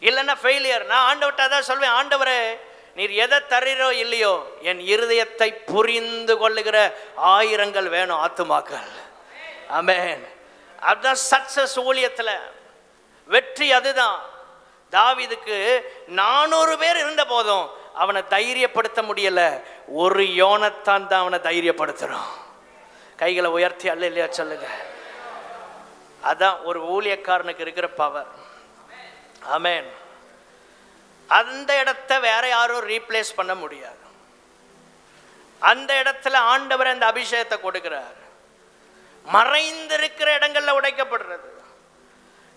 Speaker 1: இல்லைன்னா ஃபெயிலியர். நான் ஆண்டவர்கிட்ட தான் சொல்வேன், ஆண்டவரே நீர் எதை தரீரோ இல்லையோ என் இருதயத்தை புரிந்து கொள்ளுகிற ஆயிரங்கள் வேணும், ஆத்துமாக்கள். ஆமென். அதுதான் சக்சஸ். ஊழியத்தில் வெற்றி அதுதான். தாவீதுக்கு 400 பேர் இருந்த போதும் அவனை தைரியப்படுத்த முடியல. ஒரு யோனத்தான் தான் அவனை தைரியப்படுத்துறோம். கைகளை உயர்த்தி அல்லேலூயா சொல்லுங்க. அதான் ஒரு ஊழியக்காரனுக்கு இருக்கிற பவர். ஆமென். அந்த இடத்தை வேற யாரும் ரீப்ளேஸ் பண்ண முடியாது. அந்த இடத்துல ஆண்டவர் அந்த அபிஷேகத்தை கொடுக்கிறார். மறைந்திருக்கிற இடங்கள்ல உடைக்கப்படுறது.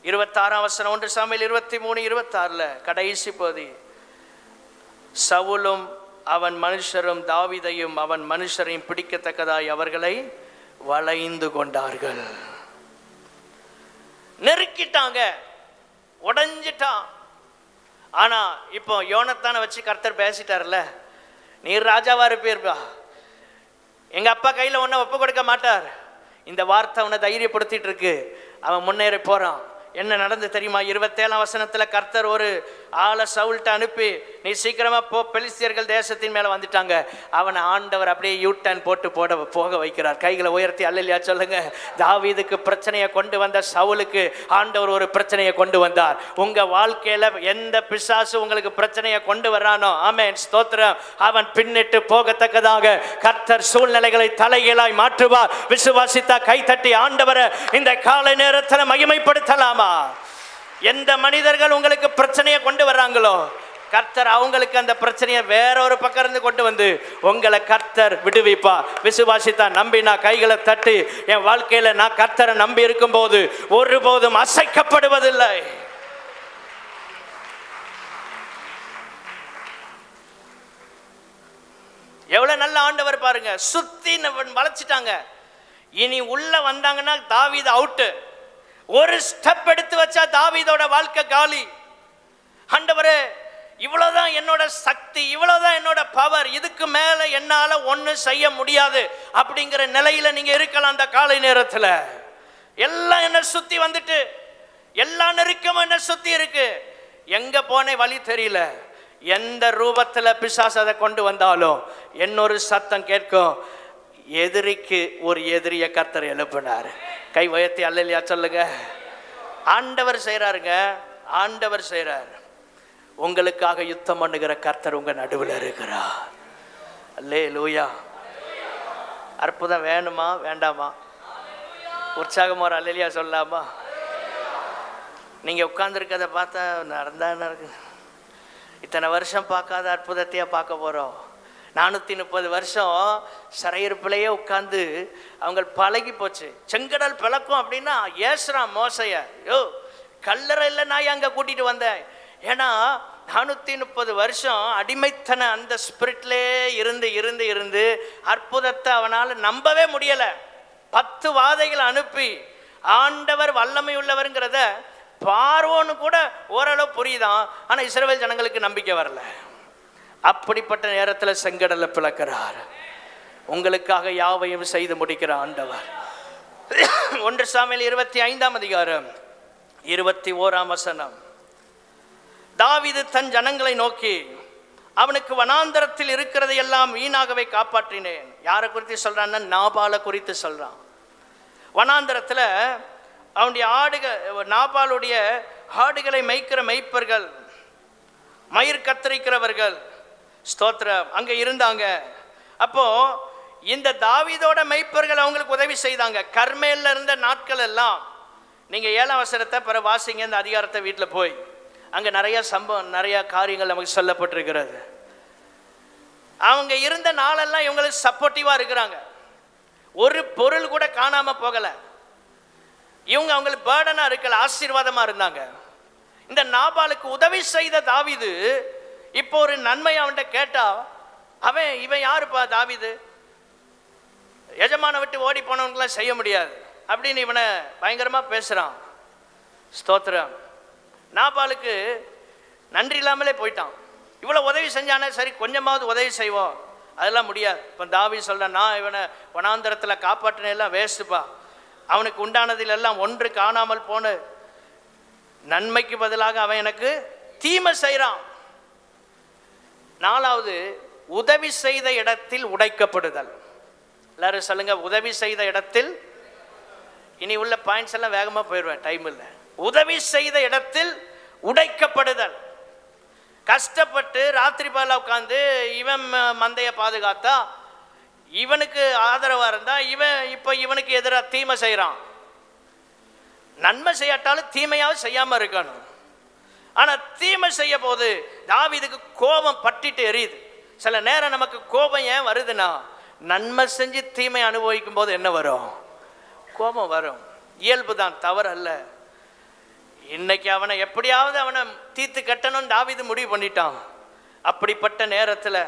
Speaker 1: 26ஆம் வசனம் 1 சாமுவேல் 23:26 கடைசி பகுதி. சவுலும் அவன் மனுஷரும் தாவீதையும் அவன் மனுஷரையும் பிடிக்கத்தக்கதாய் அவர்களை வளைந்து கொண்டார்கள். நெருக்கிட்டாங்க, உடைஞ்சிட்டான். ஆனா இப்போ யோனத்தானை வச்சு கர்த்தர் பேசிட்டார்ல, நீர் ராஜாவா இருப்பீர்ப்பா, எங்க அப்பா கையில ஒன்ன ஒப்பு கொடுக்க மாட்டார். இந்த வார்த்தை அவனை தைரியப்படுத்திட்டு இருக்கு. அவன் முன்னேறி போறான். என்ன நடந்து தெரியுமா? 27ஆம் வசனத்துல கர்த்தர் ஒரு ஆளை சவுல்ட்ட அனுப்பி, நீ சீக்கிரமா போ, பெலிஸ்தியர்கள் தேசத்தின் மேல வந்துட்டாங்க. அவனை ஆண்டவர் அப்படியே யூட்டர்ன் போட்டு போக வைக்கிறார். கைகளை உயர்த்தி அல்லேலூயா சொல்லுங்க. தாவீதுக்கு பிரச்சனையை கொண்டு வந்த சவுலுக்கு ஆண்டவர் ஒரு பிரச்சனையை கொண்டு வந்தார். உங்க வாழ்க்கையில எந்த பிசாசு உங்களுக்கு பிரச்சனையை கொண்டு வரானோ, ஆமென், ஸ்தோத்திரம், அவன் பின்னிட்டு போகத்தக்கதாக கர்த்தர் சூழ்நிலைகளை தலைகீழாய் மாற்றுவார். விசுவாசித்தா கைத்தட்டி ஆண்டவரை இந்த காலை நேரத்தில் மகிமைப்படுத்தலாமா? எந்த மனிதர்கள் உங்களுக்கு பிரச்சனையை கொண்டு வர்றாங்களோ, கர்த்தர் அவங்களுக்கு அந்த பிரச்சனையை வேற ஒரு பக்கம் இருந்து கொண்டு வந்து உங்களை கர்த்தர் விடுவிப்பா. விசுவாசித்தா நம்பினா கைகளை தட்டி, என் வாழ்க்கையில நான் கர்த்தரை நம்பி இருக்கும் போது ஒருபோதும் அசைக்கப்படுவதில்லை. எவ்வளவு நல்ல ஆண்டவர் பாருங்க. சுத்தி வளைச்சிட்டாங்க. இனி உள்ள வந்தாங்கன்னா தாவீது அவுட்டு. ஒரு ஸ்டெப் எடுத்து வச்சா தாவீதோட வாழ்க்கை காலி. ஆண்டவரே இவ்வளவுதான் என்னோட சக்தி, இவ்வளவுதான் என்னோட பவர், இதுக்கு மேல என்னால ஒண்ணு செய்ய முடியாது அப்படிங்கிற நிலையில நீங்க இருக்கலாம். அந்த காலை நேரத்துல எல்லாம் என்ன சுத்தி வந்துட்டு, எல்லா நெருக்கமும் என்ன சுத்தி இருக்கு, எங்க போனே வழி தெரியல. எந்த ரூபத்துல பிசாசு அதை கொண்டு வந்தாலும் இன்னொரு சத்தம் கேட்கும், எதிரிக்கு ஒரு எதிரிய கர்த்தர் எழுப்பினார். கை உயர்த்தி அல்லேலூயா சொல்லுங்க. ஆண்டவர் செய்றாருங்க, ஆண்டவர் செய்றார். உங்களுக்காக யுத்தம் பண்ணுகிற கர்த்தர் உங்க நடுவில் இருக்கிறார். அல்லேலூயா. அற்புதம் வேணுமா வேண்டாமா? உற்சாகமா ஒரு அல்லேலூயா சொல்லலாமா? நீங்க உட்கார்ந்துருக்கதை பார்த்தா நடந்தா இருக்கு. இத்தனை வருஷம் பார்க்காத அற்புதத்தையா பார்க்க போறோம். 430 வருஷம் சிறையிருப்பிலேயே உட்கார்ந்து அவங்க பழகி போச்சு. செங்கடல் பிளக்கும் அப்படின்னா ஏசுறான் மோசைய, யோ கல்லறையில் நான் அங்கே கூட்டிட்டு வந்தேன். ஏன்னா 430 வருஷம் அடிமைத்தன அந்த ஸ்பிரிட்லே இருந்து இருந்து இருந்து அற்புதத்தை அவனால் நம்பவே முடியல. 10 வாதைகளை அனுப்பி ஆண்டவர் வல்லமை உள்ளவருங்கிறத பார்வோன்னு கூட ஓரளவு புரியுதான். ஆனால் இஸ்ரவேல் ஜனங்களுக்கு நம்பிக்கை வரல. அப்படிப்பட்ட நேரத்தில் செங்கடலை பிளக்கிறார். உங்களுக்காக யாவையும் செய்து முடிக்கிற ஆண்டவர். 1 சாமுவேல் 25ஆம் அதிகாரம் 21ஆம் வசனம். தாவீது தன் ஜனங்களை நோக்கி, அவனுக்கு வனாந்தரத்தில் இருக்கிறதை எல்லாம் வீணாகவே காப்பாற்றினேன். யாரை குறித்து சொல்றான்னா, நாபாலை குறித்து சொல்றான். வனாந்தரத்தில் அவனுடைய நாபாலுடைய ஆடுகளை மேய்க்கிற மேய்ப்பர்கள், மயிர் கத்தரிக்கிறவர்கள், ஸ்தோத்திரம், அங்க இருந்தாங்க. அப்போ இந்த தாவீதோட மேய்ப்பர்கள் அவங்களுக்கு உதவி செய்தாங்க. கர்மேல்ல இருந்த நாட்கள் எல்லாம் நீங்க 7ஆம் வசனத்தை பிற வாசிங்க, இந்த அதிகாரத்தை வீட்டில் போய், அங்க நிறைய சம்பவம், நிறைய காரியங்கள் நமக்கு சொல்லப்பட்டிருக்கிறது. அவங்க இருந்த நாளெல்லாம் இவங்களுக்கு சப்போர்ட்டிவா இருக்கிறாங்க. ஒரு பொருள் கூட காணாம போகல. இவங்க அவங்களுக்கு பேர்டனா இருக்கல, ஆசீர்வாதமா இருந்தாங்க. இந்த நாபாலுக்கு உதவி செய்த தாவீது இப்போ ஒரு நன்மை அவன்கிட்ட கேட்டா இவன் யாருப்பா தாவீது, எஜமான விட்டு ஓடி போனவனுக்கெல்லாம் செய்ய முடியாது அப்படின்னு இவனை பயங்கரமா பேசுறான். ஸ்தோத்திரம். நாபாலுக்கு நன்றி இல்லாமலே போயிட்டான். இவ்வளோ உதவி செஞ்சானே, சரி கொஞ்சமாவது உதவி செய்வோம், அதெல்லாம் முடியாது. இப்போ தாவீது சொல்கிறான், நான் இவனை வனாந்தரத்தில் காப்பாற்றின எல்லாம் வேஸ்ட்டுப்பா, அவனுக்கு உண்டானதில் எல்லாம் ஒன்று காணாமல் போன, நன்மைக்கு பதிலாக அவன் எனக்கு தீமை செய்கிறான். நாலாவது, உதவி செய்த இடத்தில் உடைக்கப்படுதல். எல்லாரும் சொல்லுங்க, உதவி செய்த இடத்தில். இனி உள்ள பாயிண்ட்ஸ் எல்லாம் வேகமாக போயிடுவேன், டைம் இல்லை. உதவி செய்த இடத்தில் உடைக்கப்படுதல். கஷ்டப்பட்டு ராத்திரி பால உட்காந்து இவன் மந்தையை பாதுகாத்தா, இவனுக்கு ஆதரவாக இருந்தா, இப்போ இவனுக்கு எதிராக தீமை செய்கிறான். நன்மை செய்யாட்டாலும் தீமையாவது செய்யாமல் இருக்கணும். ஆனால் தீமை செய்ய போது தாவீதுக்கு கோபம் பட்டிட்டு எரியுது. சில நேரம் நமக்கு கோபம் ஏன் வருதுன்னா, நன்மை செஞ்சு தீமை அனுபவிக்கும் போது என்ன வரும்? கோபம் வரும். இயல்பு தான், தவறு அல்ல. இன்னைக்கு அவனை எப்படியாவது அவனை தீர்த்து கட்டணும்னு தாவீது முடிவு பண்ணிட்டான். அப்படிப்பட்ட நேரத்தில்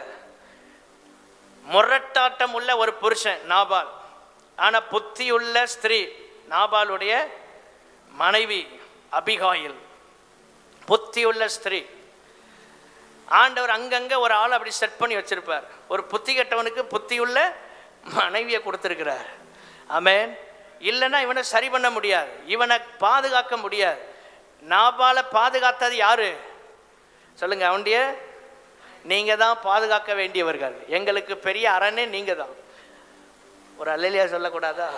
Speaker 1: முரட்டாட்டம் உள்ள ஒரு புருஷன் நாபால், ஆனால் புத்தியுள்ள ஸ்திரீ நாபாலுடைய மனைவி அபிகாயில், புத்தியுள்ள ஸ்திரீ. ஆண்டவர் அங்கங்கே ஒரு ஆள் அப்படி செட் பண்ணி வச்சிருப்பார். ஒரு புத்தி கெட்டவனுக்கு புத்தியுள்ள மனைவியை கொடுத்துருக்கிறார். ஆமென். இல்லைன்னா இவனை சரி பண்ண முடியாது, இவனை பாதுகாக்க முடியாது. நாபால பாதுகாத்தது யாரு சொல்லுங்க? அவனுடைய நீங்க தான் பாதுகாக்க வேண்டியவர்கள். எங்களுக்கு பெரிய அரணே நீங்க தான். ஒரு அல்லேலியா சொல்லக்கூடாதா?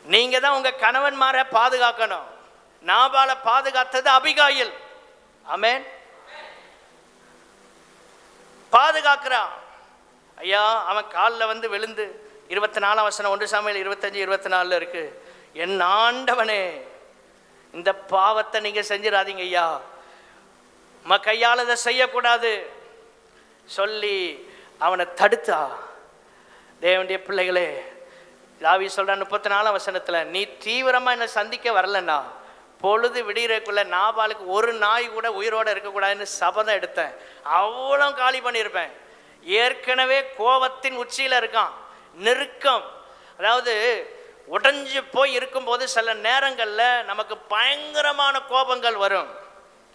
Speaker 1: நீங்க தான் உங்க கணவன்மாரை பாதுகாக்கணும். நாபால பாதுகாத்தது அபிகாயில். ஆமென். பாதுகாக்கிறான். ஐயா, அவன் காலில் வந்து விழுந்து 24 வசனம் 1 சாமுவேல் 25-24 இருக்கு. என் ஆண்டவனே, இந்த பாவத்தை நீங்க செஞ்சிடாதீங்க ஐயா, கையால் இதை செய்யக்கூடாது சொல்லி அவனை தடுத்தா. தேவனுடைய பிள்ளைகளே, தாவீது சொல்றான் 34 வசனத்துல, நீ தீவிரமா என்னை சந்திக்க வரலன்னா பொழுது விடியறக்குள்ள நாபாலுக்கு ஒரு நாய் கூட உயிரோட இருக்கக்கூடாதுன்னு சபதம் எடுத்தேன், அவ்வளோ காலி பண்ணியிருப்பேன். ஏற்கனவே கோபத்தின் உச்சியில இருக்கான். நெருக்கம், அதாவது உடைஞ்சு போய் இருக்கும்போது சில நேரங்களில் நமக்கு பயங்கரமான கோபங்கள் வரும்.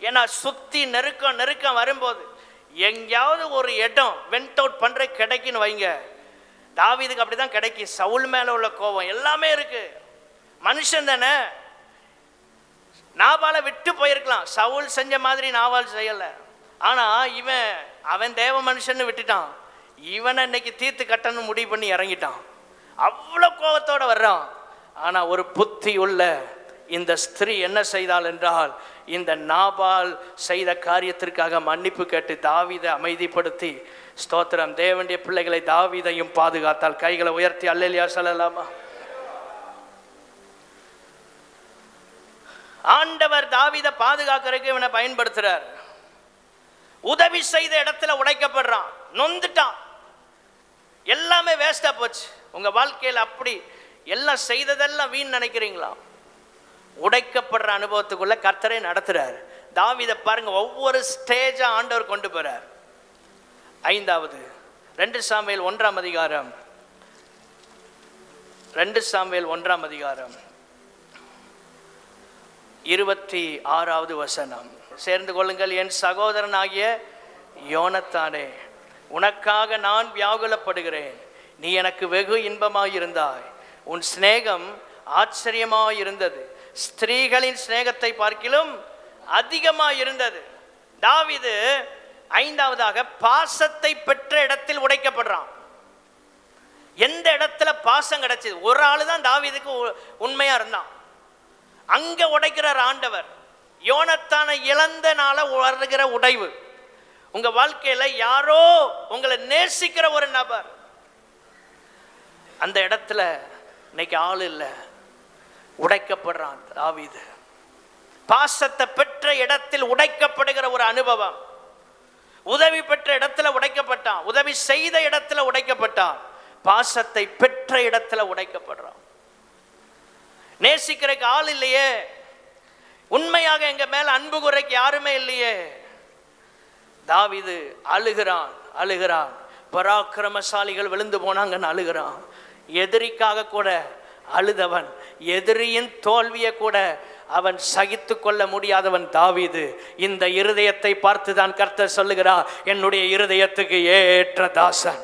Speaker 1: ஏன்னா சுற்றி நெருக்கம் வரும்போது எங்கேயாவது ஒரு இடம் வெண்ட் அவுட் பண்ணுற கிடைக்குன்னு வைங்க. தாவீதுக்கு அப்படி தான் கிடைக்கி. சவுல் மேலே உள்ள கோபம் எல்லாமே இருக்கு. மனுஷன் தானே, நாபாலை விட்டு போயிருக்கலாம். சவுல் செஞ்ச மாதிரி நாபால் செய்யலை. ஆனால் அவன் தேவ மனுஷன்னு விட்டுட்டான். இவனை இன்னைக்கு தீர்த்து கட்டணும் முடிவு பண்ணி இறங்கிட்டான். அவ்வளோ கோபத்தோடு வர்றான். ஆனால் ஒரு புத்தி உள்ள இந்த ஸ்திரீ என்ன செய்தாள் என்றால், இந்த நாபால் செய்த காரியத்திற்காக மன்னிப்பு கேட்டு தாவீதை அமைதிப்படுத்தி, ஸ்தோத்திரம், தேவனுடைய பிள்ளைகளை தாவீதையும் பாதுகாத்தால். கைகளை உயர்த்தி அல்லேலியா சொல்லலாமா? ஆண்டவர் தாவீதை பாதுகாக்கிறதுக்கு இவனை பயன்படுத்துறார். உதவி செய்த இடத்துல உடைக்கப்படுறான், நொந்துட்டான், எல்லாமே வேஸ்டா போச்சு. உங்க வாழ்க்கையில் அப்படி எல்லாம் செய்ததெல்லாம் வீண் நினைக்கிறீங்களா? உடைக்கப்படுற அனுபவத்துக்குள்ள கர்த்தரை நடத்துறார். தாவீதை பாருங்க, ஒவ்வொரு ஸ்டேஜா ஆண்டவர் கொண்டு போறார். 5வது 2 சாமுவேல் 1ஆம் அதிகாரம், 2 சாமுவேல் 1ஆம் அதிகாரம் 26வது வசனம். சேர்ந்து கொள்ளுங்கள். என் சகோதரனாகிய யோனத்தானே, உனக்காக நான் வியாகுலப்படுகிறேன். நீ எனக்கு வெகு இன்பமாயிருந்தாய், உன் சிநேகம் ஆச்சரியமாயிருந்தது, ஸ்திரீகளின் சிநேகத்தை பார்க்கிலும் அதிகமாயிருந்தது. தாவீது 5வதாக பாசத்தை பெற்ற இடத்தில் உடைக்கப்படுறான். எந்த இடத்துல பாசம் கிடைச்சது? ஒரு ஆளு தான் தாவீதுக்கு உண்மையா இருந்தான். அங்க உடைக்கிறார் ஆண்டவர். யோனத்தானை இழந்தனால வருகிற உடைவு. உங்க வாழ்க்கையில யாரோ உங்களை நேசிக்கிற ஒரு நபர், அந்த இடத்துல இன்னைக்கு ஆள் இல்லை, உடைக்கப்படுறான் தாவீது. பாசத்தை பெற்ற இடத்தில் உடைக்கப்படுகிற ஒரு அனுபவம். உதவி பெற்ற இடத்துல உடைக்கப்பட்டான், உதவி செய்த இடத்துல உடைக்கப்பட்டான், பாசத்தை பெற்ற இடத்துல உடைக்கப்படுறான். நேசிக்கிறதுக்கு ஆள் இல்லையே, உண்மையாக எங்க மேல அன்பு குறைக்கு யாருமே இல்லையே. தாவீது அழுகிறான். பராக்கிரமசாலிகள் விழுந்து போனாங்கன்னு அழுகிறான். எதிரிக்காக கூட அழுதவன், எதிரியின் தோல்வியை கூட அவன் சகித்து கொள்ள முடியாதவன் தாவீது. இந்த இருதயத்தை பார்த்துதான் கர்த்தர் சொல்லுகிறார், என்னுடைய இருதயத்துக்கு ஏற்ற தாசன்.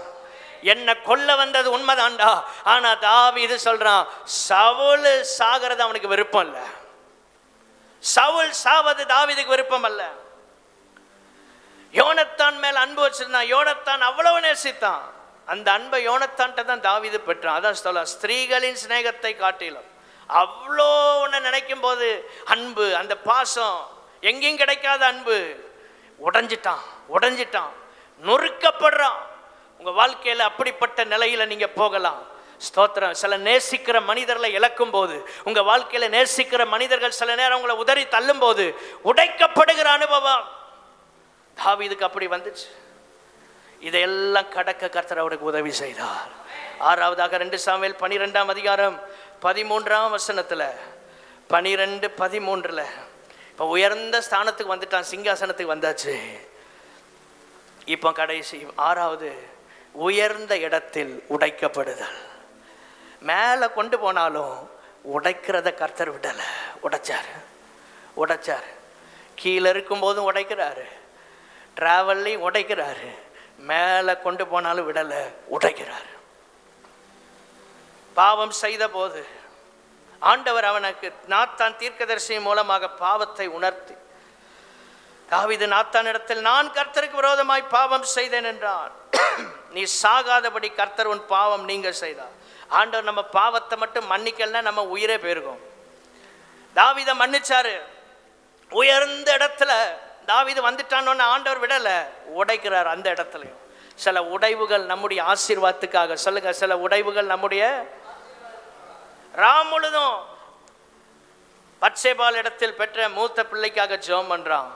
Speaker 1: என்ன கொல்ல வந்தது உண்மைதான்டா, ஆனா தாவீது சொல்றான், சவுல் சாகிறது அவனுக்கு விருப்பம் இல்ல, சவுல் சாவது தாவீதுக்கு விருப்பம் அல்ல. யோனத்தான் மேல் அன்பு வச்சிருந்தான், யோனத்தான் அவ்வளவு நேசித்தான். அந்த அன்பை யோனத்தான்ட்ட தான் தாவீது பெற்றான். அதான் சொல்ல, ஸ்திரீகளின் சிநேகத்தை காட்டிலும் அவ்வளோ ஒன்று நினைக்கும் போது அன்பு, அந்த பாசம் எங்கேயும் கிடைக்காத அன்பு. உடைஞ்சிட்டான், நொறுக்கப்படுறான். உங்க வாழ்க்கையில அப்படிப்பட்ட நிலையில நீங்க போகலாம். ஸ்தோத்திரம். சில நேசிக்கிற மனிதர்களை இழக்கும் போது, உங்க வாழ்க்கையில நேசிக்கிற மனிதர்கள் சில நேரம் உங்களை உதறி தள்ளும் போது உடைக்கப்படுகிற அனுபவம் தாவீதுக்கு அப்படி வந்துச்சு. இதையெல்லாம் கடக்க கர்த்தர் அவருக்கு உதவி செய்தார். 6வதாக 2 சாமுவேல் 12ஆம் அதிகாரம் 13ஆம் வசனத்துல 12:13 இப்போ உயர்ந்த ஸ்தானத்துக்கு வந்துட்டான், சிங்காசனத்துக்கு வந்தாச்சு. இப்போ கடைசி 6வது, உயர்ந்த இடத்தில் உடைக்கப்படுதல். மேலே கொண்டு போனாலும் உடைக்கிறத கர்த்தர் விடலை, உடைச்சார். கீழே இருக்கும்போதும் உடைக்கிறாரு, டிராவல்லையும் உடைக்கிறாரு, மேலே கொண்டு போனாலும் விடலை, உடைக்கிறார். பாவம் செய்த போது ஆண்டவர் அவனுக்கு நாத்தான் தீர்க்கதரிசி மூலமாக பாவத்தை உணர்த்தி, தாவீது நாத்தான் இடத்தில், நான் கர்த்தருக்கு விரோதமாய் பாவம் செய்தேன் என்றான். நீ சாகாதபடி கர்த்தர் உன் பாவம் நீங்க செய்தார். ஆண்டவர் நம்ம பாவத்தை மட்டும் மன்னிக்கலன்னா நம்ம உயிரே போயிருக்கும். தாவீதை மன்னிச்சாரு. உயர்ந்த இடத்துல தாவீது வந்துட்டான்னு ஆண்டவர் விடல, உடைக்கிறார். அந்த இடத்துலையும் சில உடைவுகள் நம்முடைய ஆசீர்வாதத்துக்காக. சொல்லுங்க, சில உடைவுகள் நம்முடைய. ராம் முழுதும் பத்சேபாள் இடத்தில் பெற்ற மூத்த பிள்ளைக்காக ஜெபம் பண்றான்.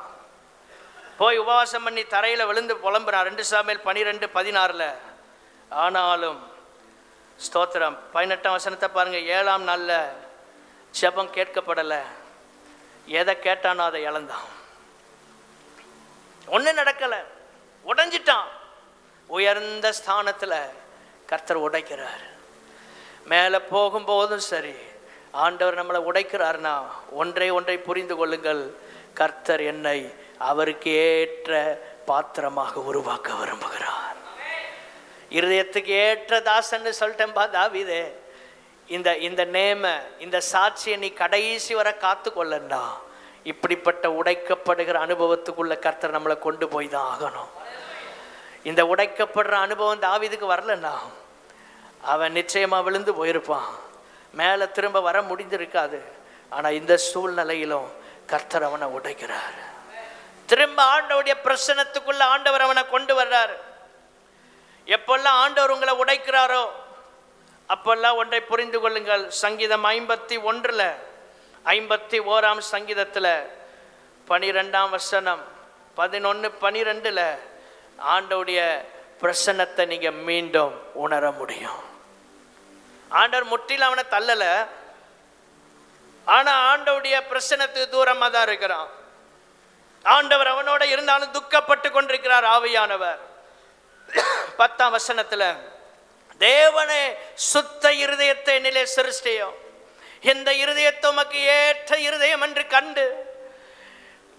Speaker 1: போய் உபவாசம் பண்ணி தரையில விழுந்து புலம்புறான். 2 சாமுவேல் 12:16. ஆனாலும் ஸ்தோத்திரம், 18ஆம் வசனத்தை பாருங்க. 7ஆம் நாள்ல ஜெபம் கேட்கப்படல. எதை கேட்டானோ அதை இழந்தான். ஒன்றும் நடக்கல, உடைஞ்சிட்டான். உயர்ந்த ஸ்தானத்துல கர்த்தர் உடைக்கிறார். மேலே போகும்போதும் சரி, ஆண்டவர் நம்மளை உடைக்கிறார்னா ஒன்றை புரிந்து கொள்ளுங்கள், கர்த்தர் என்னை அவருக்கு ஏற்ற பாத்திரமாக உருவாக்க விரும்புகிறார். இருதயத்துக்கு ஏற்ற தாசன்னு சொல்லிட்டேன்பா தாவீதே. இந்த நேம, இந்த சாட்சியை நீ கடைசி வரை காத்து கொள்ளண்டா. இப்படிப்பட்ட உடைக்கப்படுகிற அனுபவத்துக்குள்ள கர்த்தர் நம்மளை கொண்டு போய் தான் ஆகணும். இந்த உடைக்கப்படுற அனுபவம் தாவீதுக்கு வரலன்னா அவன் நிச்சயமா விழுந்து போயிருப்பான், மேலே திரும்ப வர முடிஞ்சிருக்காது. ஆனா இந்த சூழ்நிலையிலும் கர்த்தர் அவனை உடைக்கிறார். திரும்ப ஆண்டவருடைய பிரசன்னத்துக்குள்ள ஆண்டவர் அவனை கொண்டு வர்றார். எப்பெல்லாம் ஆண்டவர் உங்களை உடைக்கிறாரோ அப்பெல்லாம் ஒன்றை புரிந்து கொள்ளுங்கள். சங்கீதம் 51 51ஆம் சங்கீதத்துல 12ஆம் வசனம் 11-12 ஆண்டவருடைய பிரசன்னத்தை நீங்க மீண்டும் உணர முடியும். ஆண்டவர் முற்றிலும் அவனை தள்ளல, ஆனா ஆண்டவருடைய பிரசன்னத்துக்கு தூரமா தான் இருக்கிறான். ஆண்டவர் அவனோட இருந்தாலும் துக்கப்பட்டு கொண்டிருக்கிறார் ஆவியானவர். 10ஆம் வசனத்துல, தேவனே சுத்த இருதயத்தை நிலை சிருஷ்டியும், இந்த இருதயத்தை உமக்கு ஏற்ற இருதயம் என்று கண்டு,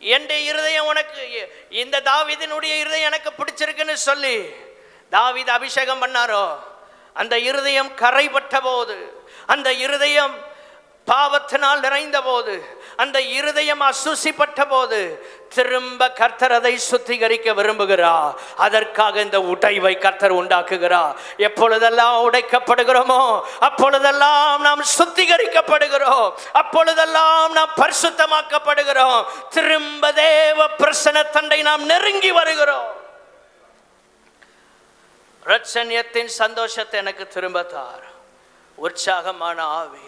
Speaker 1: என் இருதயம் உனக்கு, இந்த தாவீதினுடைய இருதயம் எனக்கு பிடிச்சிருக்குன்னு சொல்லி தாவீது அபிஷேகம் பண்ணாரோ, அந்த இருதயம் கரைபட்ட போது, அந்த இருதயம் பாவத்தினால் நிறைந்த போது, அந்த இருதயம் அசுசிப்பட்ட போது திரும்ப கர்த்தர் அதை சுத்திகரிக்க விரும்புகிறார். அதற்காக இந்த உடைவை கர்த்தர் உண்டாக்குகிறார். எப்பொழுதெல்லாம் உடைக்கப்படுகிறோமோ அப்பொழுதெல்லாம் நாம் சுத்திகரிக்கப்படுகிறோம், அப்பொழுதெல்லாம் நாம் பரிசுத்தமாக்கப்படுகிறோம். திரும்ப தேவ பிரசன்னத்தண்டை நாம் நெருங்கி வருகிறோம். ரட்சணியத்தின் சந்தோஷத்தை எனக்கு திரும்ப தார். உற்சாகமான ஆவி.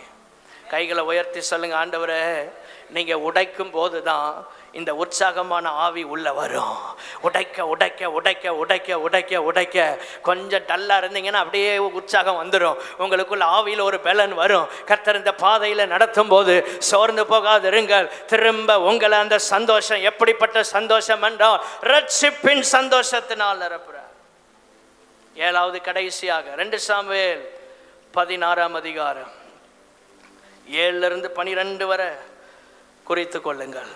Speaker 1: கைகளை உயர்த்தி சொல்லுங்க, ஆண்டவரே நீங்க உடைக்கும் போதுதான் இந்த உற்சாகமான ஆவி உள்ள வரும். உடைக்க உடைக்க உடைக்க உடைக்க உடைக்க உடைக்க கொஞ்சம் டல்லாக இருந்தீங்கன்னா அப்படியே உற்சாகம் வந்துடும். உங்களுக்குள்ள ஆவியில் ஒரு பலன் வரும். கர்த்தர் இந்த பாதையில் நடத்தும் போது சோர்ந்து போகாதிருங்கள். திரும்ப உங்களை அந்த சந்தோஷம், எப்படிப்பட்ட சந்தோஷம் என்றால் ரட்சிப்பின் சந்தோஷத்தினால் நிரப்புறார். 7வது கடைசியாக 2 சாமுவேல் 16ஆம் அதிகாரம் 7 - 12 வரை குறித்து கொள்ளுங்கள்.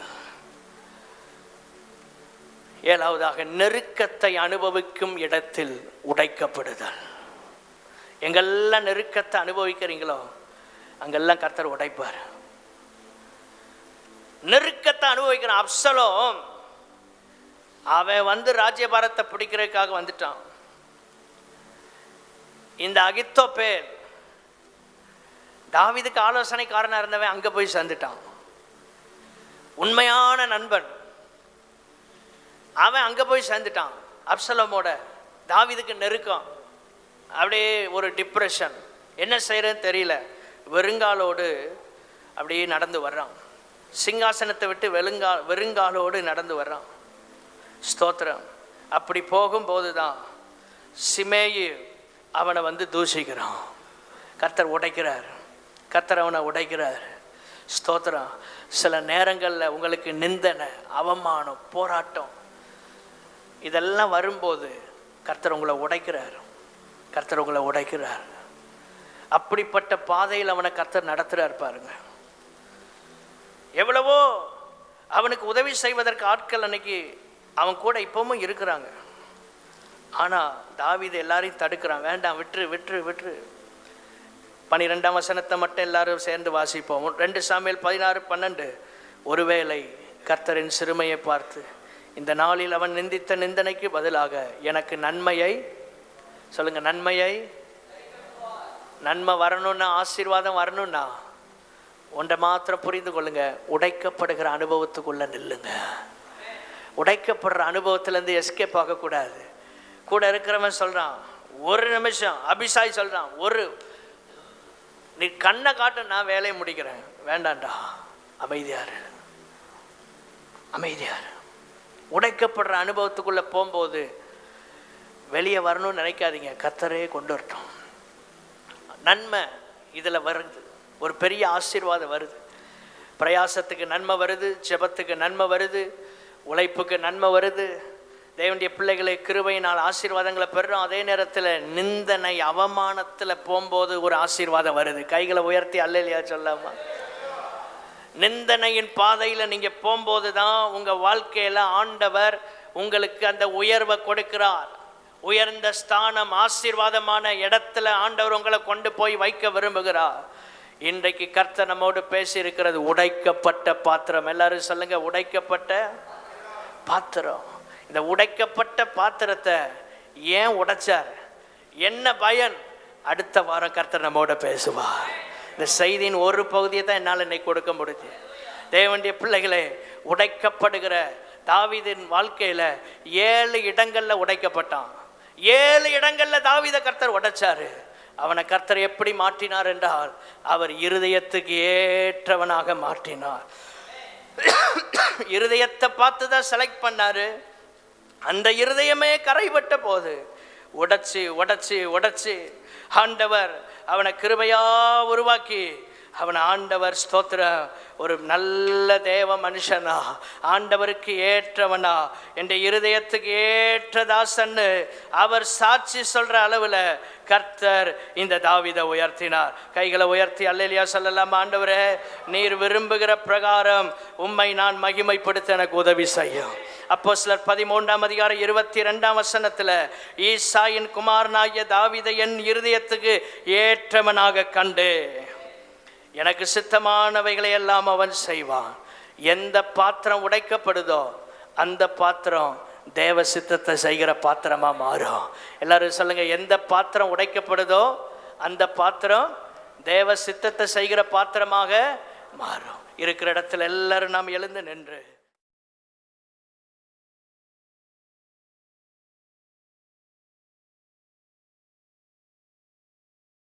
Speaker 1: 7வதாக நெருக்கத்தை அனுபவிக்கும் இடத்தில் உடைக்கப்படுதல். எங்கெல்லாம் நெருக்கத்தை அனுபவிக்கிறீங்களோ அங்கெல்லாம் கர்த்தர் உடைப்பார். நெருக்கத்தை அனுபவிக்கிற அப்சலோம் அவன் ராஜ்யபாரத்தை பிடிக்கிறதுக்காக வந்துட்டான். இந்த அகித்தோப்பேல் தாவீதுக்கு ஆலோசனைக்காரனாக இருந்தவன் அங்கே போய் சேர்ந்துட்டான். உண்மையான நண்பன் அவன் அங்கே போய் சேர்ந்துட்டான். அப்சலோமோட தாவீதுக்கு நெருக்கம், அப்படியே ஒரு டிப்ரெஷன், என்ன செய்யறதுன்னு தெரியல. வெறுங்காலோடு அப்படியே நடந்து வர்றான். சிங்காசனத்தை விட்டு வெறுங்காலோடு நடந்து வர்றான். ஸ்தோத்திரம். அப்படி போகும்போது தான் சிமேயி அவனை தூஷிக்கிறான். கர்த்தர் உடைக்கிறார். கர்த்தர் அவனை உடைக்கிறார். ஸ்தோத்திரம். சில நேரங்களில் உங்களுக்கு நிந்தனை, அவமானம், போராட்டம் இதெல்லாம் வரும்போது கர்த்தர் உங்களை உடைக்கிறார். கர்த்தர் உங்களை உடைக்கிறார். அப்படிப்பட்ட பாதையில் அவனை கர்த்தர் நடத்துகிறார் பாருங்க. எவ்வளவோ அவனுக்கு உதவி செய்வதற்கு ஆட்கள் அன்னைக்கு அவன் கூட இப்பவும் இருக்கிறாங்க. ஆனால் தாவீது எல்லாரையும் தடுக்கிறான். வேண்டாம், விட்டுரு விட்டுரு விட்டுரு. 12ஆம் வசனத்தை மட்டும் எல்லாரும் சேர்ந்து வாசிப்போம். 2 சாமுவேல் 16:12. ஒருவேளை கர்த்தரின் சிறுமையை பார்த்து இந்த நாளில் அவன் நிந்தித்த நிந்தனைக்கு பதிலாக எனக்கு நன்மையை சொல்லுங்க, நன்மை வரணும்னா, ஆசீர்வாதம் வரணும்னா ஒன்றை மாத்திரம் புரிந்து கொள்ளுங்க, உடைக்கப்படுகிற அனுபவத்துக்குள்ள நில்லுங்க. உடைக்கப்படுற அனுபவத்திலேருந்து எஸ்கேப் ஆகக்கூடாது. கூட இருக்கிறவன் சொல்றான், ஒரு நிமிஷம், அபிஷாய் சொல்றான், நீ கண்ணை காட்ட, நான் வேலையை முடிக்கிறேன். வேண்டாண்டா, அமைதியாரு. உடைக்கப்படுற அனுபவத்துக்குள்ள போகும்போது வெளியே வரணும்னு நினைக்காதீங்க. கர்த்தரே கொண்டு வரட்டும். நன்மை இதில் வருது, ஒரு பெரிய ஆசீர்வாதம் வருது. பிரயாசத்துக்கு நன்மை வருது, ஜெபத்துக்கு நன்மை வருது, உழைப்புக்கு நன்மை வருது. தேவனுடைய பிள்ளைகளை கிருபையினால் ஆசீர்வாதங்களை பெறுறோம். அதே நேரத்தில் நிந்தனை, அவமானத்தில் போகும்போது ஒரு ஆசீர்வாதம் வருது. கைகளை உயர்த்தி அல்லேலூயா சொல்லாமா? நிந்தனையின் பாதையில் நீங்கள் போகும்போது தான் உங்கள் வாழ்க்கையில் ஆண்டவர் உங்களுக்கு அந்த உயர்வை கொடுக்கிறார். உயர்ந்த ஸ்தானம், ஆசீர்வாதமான இடத்துல ஆண்டவர் உங்களை கொண்டு போய் வைக்க விரும்புகிறார். இன்றைக்கு கர்த்தர் நம்மோடு பேசி இருக்கிறது உடைக்கப்பட்ட பாத்திரம். எல்லாரும் சொல்லுங்க, உடைக்கப்பட்ட பாத்திரம். இந்த உடைக்கப்பட்ட பாத்திரத்தை ஏன் உடைச்சார், என்ன பயன், அடுத்த வாரம் கர்த்தர் நம்மோட பேசுவார். இந்த செய்தியின் ஒரு பகுதியை தான் என்னால் இன்னைக்கு கொடுக்க முடியுது. தேவனுடைய பிள்ளைகளே, உடைக்கப்படுகிற தாவீதின் வாழ்க்கையில் 7 இடங்களில் உடைக்கப்பட்டான். 7 இடங்களில் தாவீதை கர்த்தர் உடைச்சாரு. அவனை கர்த்தர் எப்படி மாற்றினார் என்றால், அவர் இருதயத்துக்கு ஏற்றவனாக மாற்றினார். இருதயத்தை பார்த்து தான் செலக்ட் பண்ணாரு. அந்த இருதயமே கரைபட்ட போது உடைச்சி உடைச்சி உடைச்சி ஆண்டவர் அவனை கிருபையா உருவாக்கி அவனை ஆண்டவர் ஸ்தோத்திர ஒரு நல்ல தேவ மனுஷனா, ஆண்டவருக்கு ஏற்றவனா, என் இருதயத்துக்கு ஏற்றதாசன்னு அவர் சாட்சி சொல்ற அளவில் கர்த்தர் இந்த தாவீதை உயர்த்தினார். கைகளை உயர்த்தி அல்லேலூயா சொல்லலாம். ஆண்டவரே, நீர் விரும்புகிற பிரகாரம் உம்மை நான் மகிமைப்படுத்த எனக்கு உதவி செய்யும். அப்போஸ்தலர் 13ஆம் அதிகாரம் 22ஆம் வசனத்தில், ஈசாயின் குமாரனாகிய தாவீதை என் இருதயத்துக்கு ஏற்றவனாக கண்டு எனக்கு சித்தமானவைகளை எல்லாம் அவன் செய்வான். எந்த பாத்திரம் உடைக்கப்படுதோ அந்த பாத்திரம் தேவ சித்தத்தை செய்கிற பாத்திரமா மாறும். எல்லாரும் சொல்லுங்க, எந்த பாத்திரம் உடைக்கப்படுதோ அந்த பாத்திரம் தேவ சித்தத்தை செய்கிற பாத்திரமாக மாறும். இருக்கிற இடத்துல எல்லாரும் நாம் எழுந்து நின்று